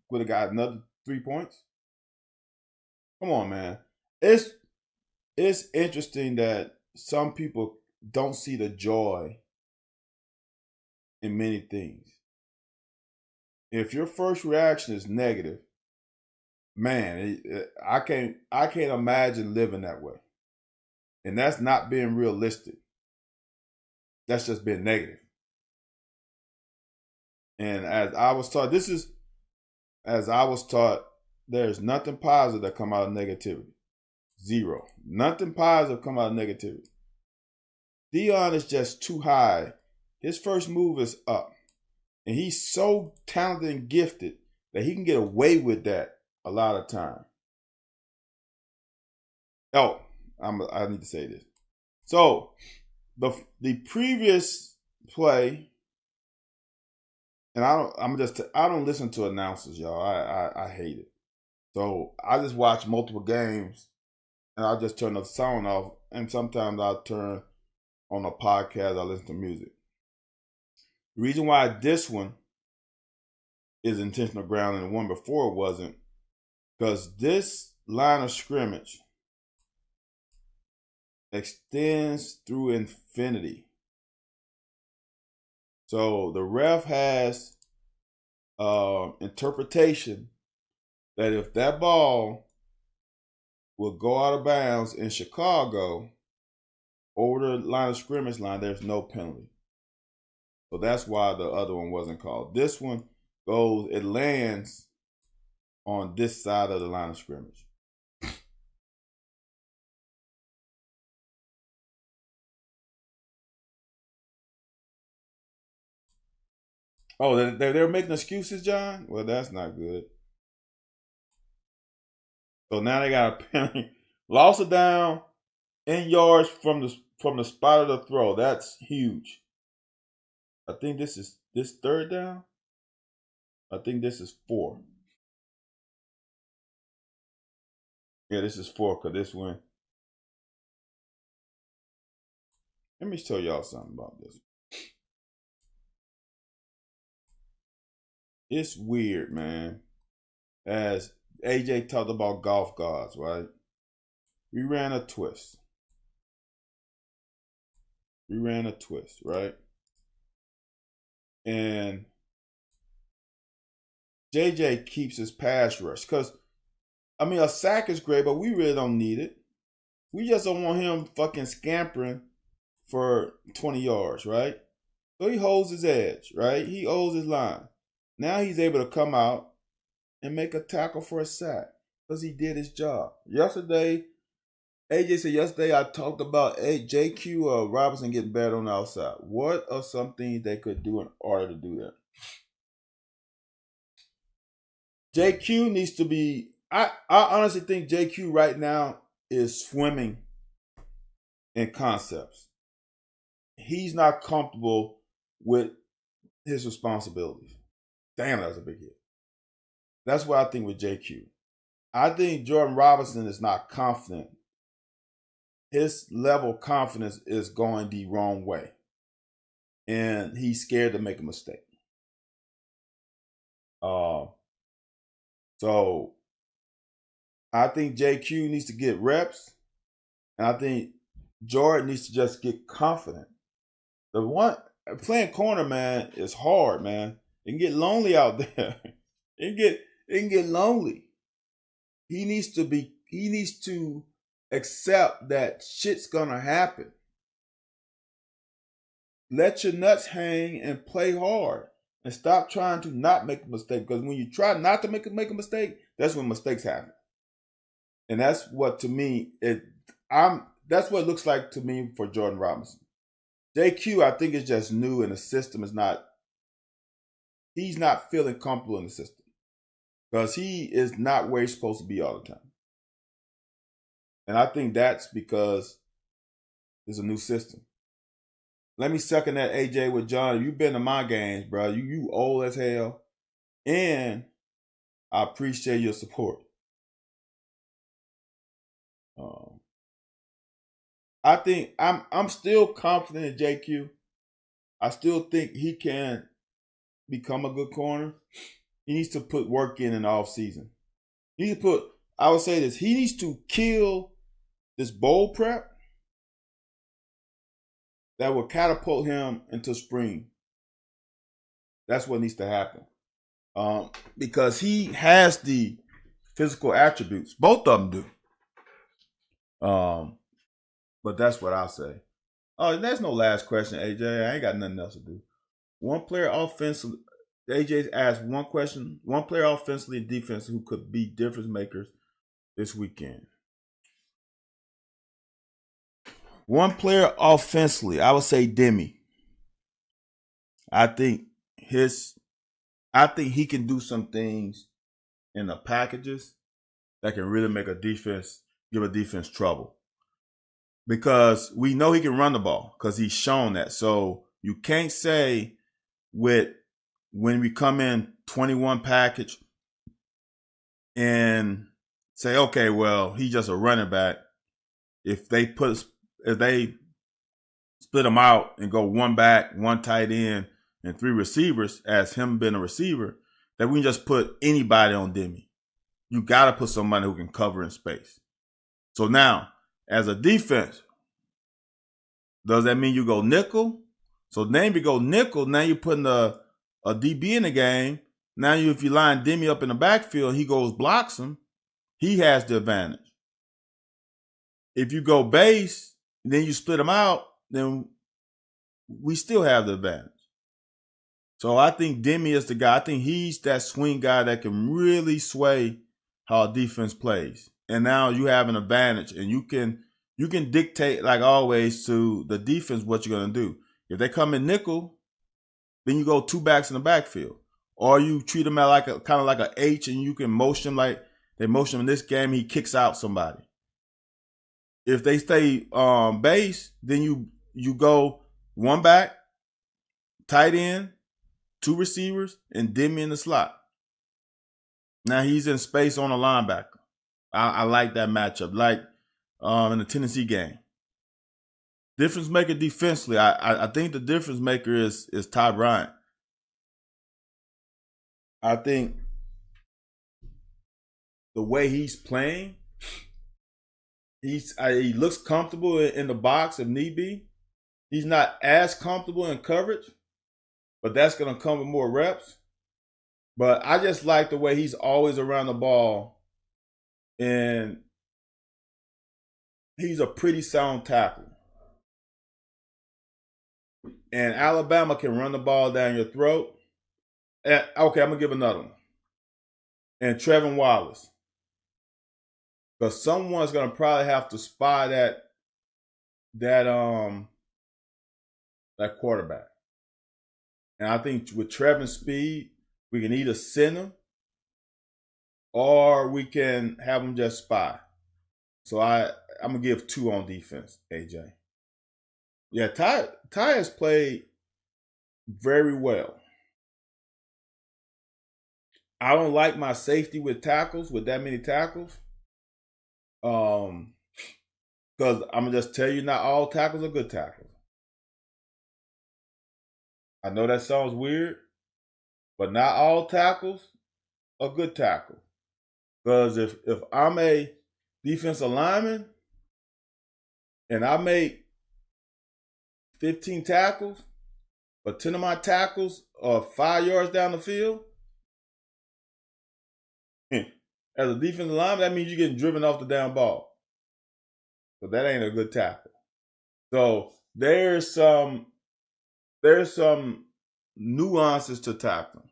would have got another 3 points? Come on, man. It's interesting that some people don't see the joy in many things. If your first reaction is negative, man, I can't imagine living that way. And that's not being realistic. That's just being negative. And as I was taught, there's nothing positive that come out of negativity. Zero. Nothing positive come out of negativity. Dion is just too high. His first move is up. And he's so talented and gifted that he can get away with that a lot of time. Oh, I need to say this. So the previous play, and I don't listen to announcers, y'all. I hate it. So I just watch multiple games, and I'll just turn the sound off. And sometimes I'll turn on a podcast. I listen to music. The reason why this one is intentional ground and the one before wasn't, because this line of scrimmage extends through infinity. So the ref has interpretation that if that ball will go out of bounds in Chicago over the line of scrimmage line, there's no penalty. So that's why the other one wasn't called. This one it lands on this side of the line of scrimmage. Oh, they're making excuses, John? Well, that's not good. So now they got a penalty. Lost it down in yards from the spot of the throw. That's huge. I think this third down. I think this is 4. Yeah, this is 4 because this went. Let me tell y'all something about this. It's weird, man. As AJ talked about golf gods, right? We ran a twist, right? And JJ keeps his pass rush because, I mean, a sack is great, but we really don't need it. We just don't want him fucking scampering for 20 yards, right? So he holds his edge, right? He holds his line. Now he's able to come out and make a tackle for a sack because he did his job. AJ said yesterday I talked about JQ Robinson getting better on the outside. What are some things they could do in order to do that? JQ needs to be, I honestly think JQ right now is swimming in concepts. He's not comfortable with his responsibilities. Damn, that was a big hit. That's what I think with JQ. I think Jordan Robinson is not confident. His level of confidence is going the wrong way. And he's scared to make a mistake. So I think JQ needs to get reps. And I think Jordan needs to just get confident. Playing corner, man, is hard, man. It can get lonely out there. It can get lonely. He needs to accept that shit's gonna happen. Let your nuts hang and play hard. And stop trying to not make a mistake. Because when you try not to make a mistake, that's when mistakes happen. And that's what to me that's what it looks like to me for Jordan Robinson. JQ, I think, is just new and the system is not. He's not feeling comfortable in the system. Because he is not where he's supposed to be all the time. And I think that's because it's a new system. Let me second that, AJ, with John. If you've been to my games, bro, you old as hell. And I appreciate your support. I think I'm still confident in JQ. I still think he can become a good corner. He needs to put work in the off season. I would say this, he needs to kill this bowl prep that will catapult him into spring. That's what needs to happen. Because he has the physical attributes. Both of them do. But that's what I'll say. Oh, there's no last question, AJ. I ain't got nothing else to do. One player offensively. AJ asked one question: one player offensively and defensively who could be difference makers this weekend. One player offensively, I would say Demi. I think his, I think he can do some things in the packages that can really make a defense, give a defense trouble. Because we know he can run the ball because he's shown that. So you can't say with when we come in 21 package and say, okay, well, he's just a running back. If they split him out and go one back, one tight end, and three receivers as him being a receiver, that we can just put anybody on Demi. You got to put somebody who can cover in space. So now, as a defense, does that mean you go nickel? So then if you go nickel, now you're putting a DB in the game. Now if you line Demi up in the backfield, he goes blocks him, he has the advantage. If you go base, then you split them out, then we still have the advantage. So I think Demi is the guy. I think he's that swing guy that can really sway how a defense plays. And now you have an advantage, and you can dictate, like always, to the defense what you're going to do. If they come in nickel, then you go two backs in the backfield. Or you treat them at like a kind of like an H, and you can motion him like they motion him in this game, he kicks out somebody. If they stay base, then you go one back, tight end, two receivers, and Demi in the slot. Now he's in space on a linebacker. I like that matchup, like in the Tennessee game. Difference maker defensively, I think the difference maker is Ty Bryant. I think the way he's playing, he looks comfortable in the box if need be. He's not as comfortable in coverage, but that's going to come with more reps. But I just like the way he's always around the ball, and he's a pretty sound tackler. And Alabama can run the ball down your throat. And, okay, I'm going to give another one. And Trevin Wallace. Because someone's going to probably have to spy that quarterback. And I think with Trevin's speed, we can either send him or we can have him just spy. So I'm going to give 2 on defense, AJ. Yeah, Ty has played very well. I don't like my safety with tackles, with that many tackles. Because I'm going to just tell you, not all tackles are good tackles. I know that sounds weird, but not all tackles are good tackles. Because if I'm a defensive lineman and I make 15 tackles, but 10 of my tackles are 5 yards down the field, as a defensive lineman, that means you're getting driven off the damn ball. So that ain't a good tackle. So there's some nuances to tackling.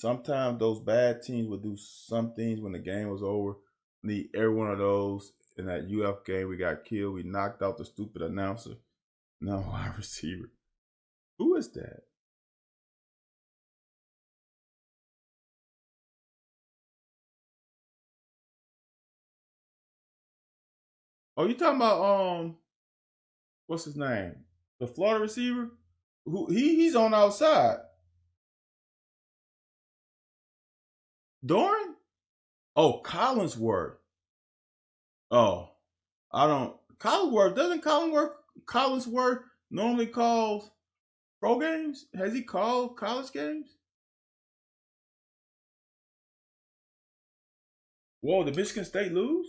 Sometimes those bad teams would do some things when the game was over. Need every one of those. In that UF game, we got killed. We knocked out the stupid announcer. No, our receiver. Who is that? Oh, you talking about what's his name? The Florida receiver? He's on outside. Doran? Oh, Collinsworth. Oh, I don't. Collinsworth, doesn't Collinsworth normally calls pro games? Has he called college games? Whoa, did Michigan State lose?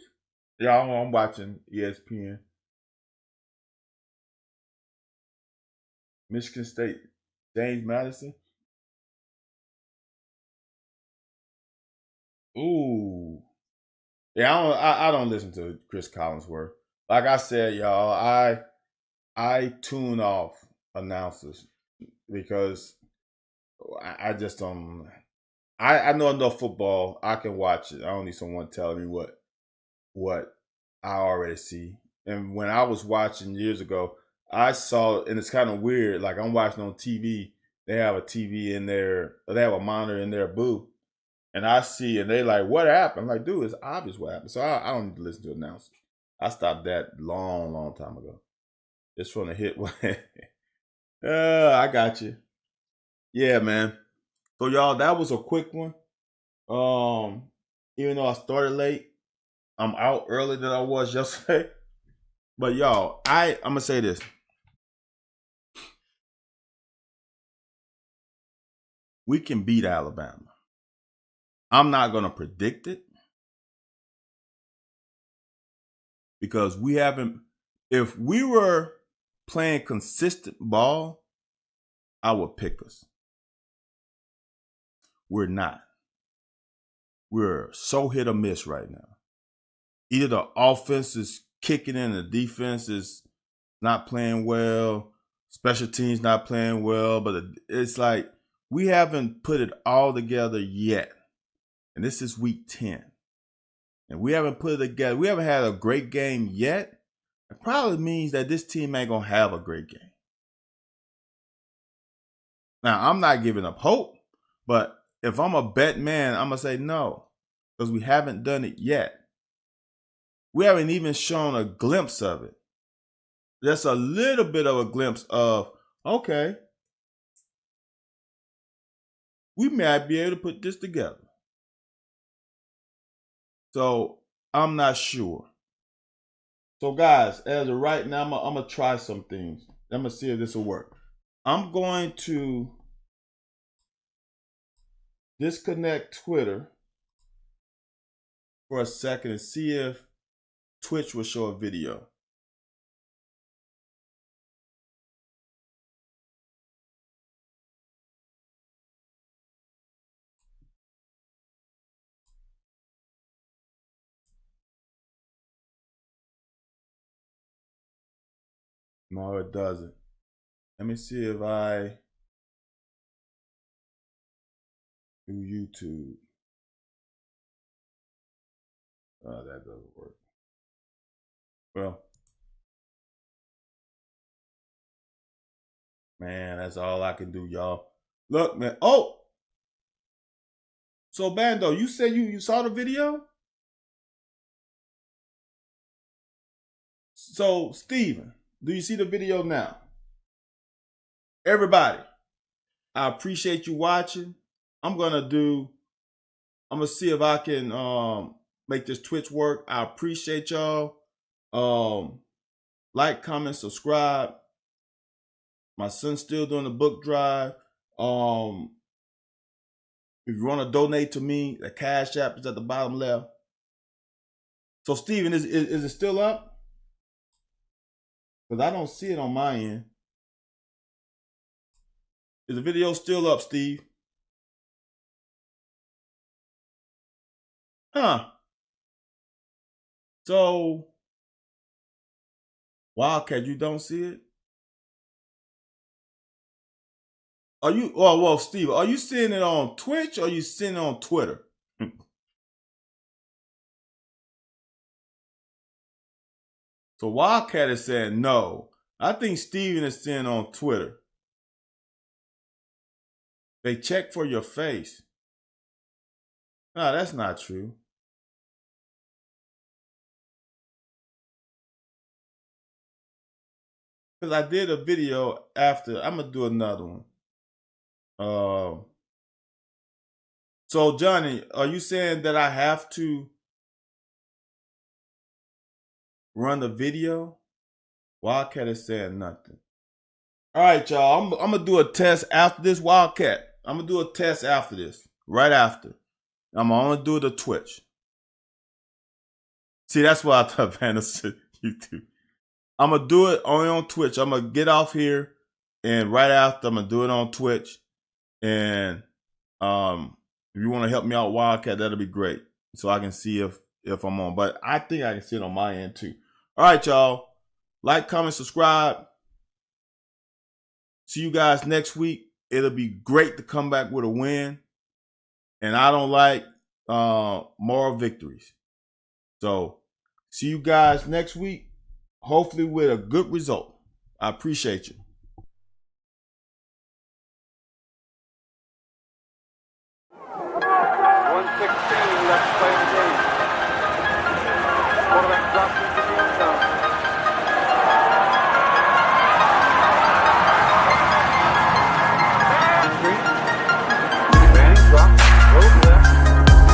Yeah, I'm watching ESPN. Michigan State, James Madison. Ooh, yeah. I don't listen to Chris Collinsworth. Like I said, y'all, I tune off announcers because I just don't. I know enough football. I can watch it. I don't need someone telling me what I already see. And when I was watching years ago, I saw, and it's kind of weird. Like I'm watching on TV. They have a TV in there. They have a monitor in their booth, and I see, and they like, "What happened?" I'm like, "Dude, it's obvious what happened." So I don't need to listen to announcers. I stopped that long time ago. Just from the hit. I got you. Yeah, man. So y'all, that was a quick one. Even though I started late, I'm out earlier than I was yesterday. But y'all, I'm gonna say this. We can beat Alabama. I'm not gonna predict it because we haven't. If we were playing consistent ball, I would pick us. We're not. We're so hit or miss right now. Either the offense is kicking in, the defense is not playing well, special teams not playing well, but it's like we haven't put it all together yet. And this is week 10. And we haven't put it together. We haven't had a great game yet. It probably means that this team ain't going to have a great game. Now, I'm not giving up hope, but if I'm a bet man, I'm going to say no, because we haven't done it yet. We haven't even shown a glimpse of it. Just a little bit of a glimpse of, okay, we might be able to put this together. So I'm not sure. So guys, as of right now, I'm going to try some things. I'm going to see if this will work. I'm going to disconnect Twitter for a second and see if Twitch will show a video. No, it doesn't. Let me see if I do YouTube. Oh, that doesn't work. Well, man, that's all I can do, y'all. Look, man. Oh, so Bando, you said you saw the video? So, Steven, do you see the video now? Everybody, I appreciate you watching. I'm gonna see if I can make this Twitch work. I appreciate y'all. Like, comment, subscribe. My son's still doing the book drive. If you want to donate to me, the Cash App is at the bottom left. So, Steven, is it still up? Because I don't see it on my end. Is the video still up, Steve? Huh. So, Wildcat, you don't see it? Are you, well, Steve, are you seeing it on Twitch or are you seeing it on Twitter? So Wildcat is saying no. I think Steven is seeing on Twitter. They check for your face. No, that's not true. Because I did a video after. I'm going to do another one. So, Johnny, are you saying that I have to run the video? Wildcat is saying nothing. All right, y'all. I'm going to do a test after this, Wildcat. I'm going to do a test after this. Right after. I'm going to do the Twitch. See, that's why I thought Vanna said YouTube. I'm going to do it only on Twitch. I'm going to get off here. And right after, I'm going to do it on Twitch. And if you want to help me out, Wildcat, that'll be great. So I can see if I'm on. But I think I can see it on my end too. All right, y'all. Like, comment, subscribe. See you guys next week. it'll be great to come back with a win. And I don't like moral victories. So see you guys next week, hopefully with a good result. I appreciate you. 116 left play of the game.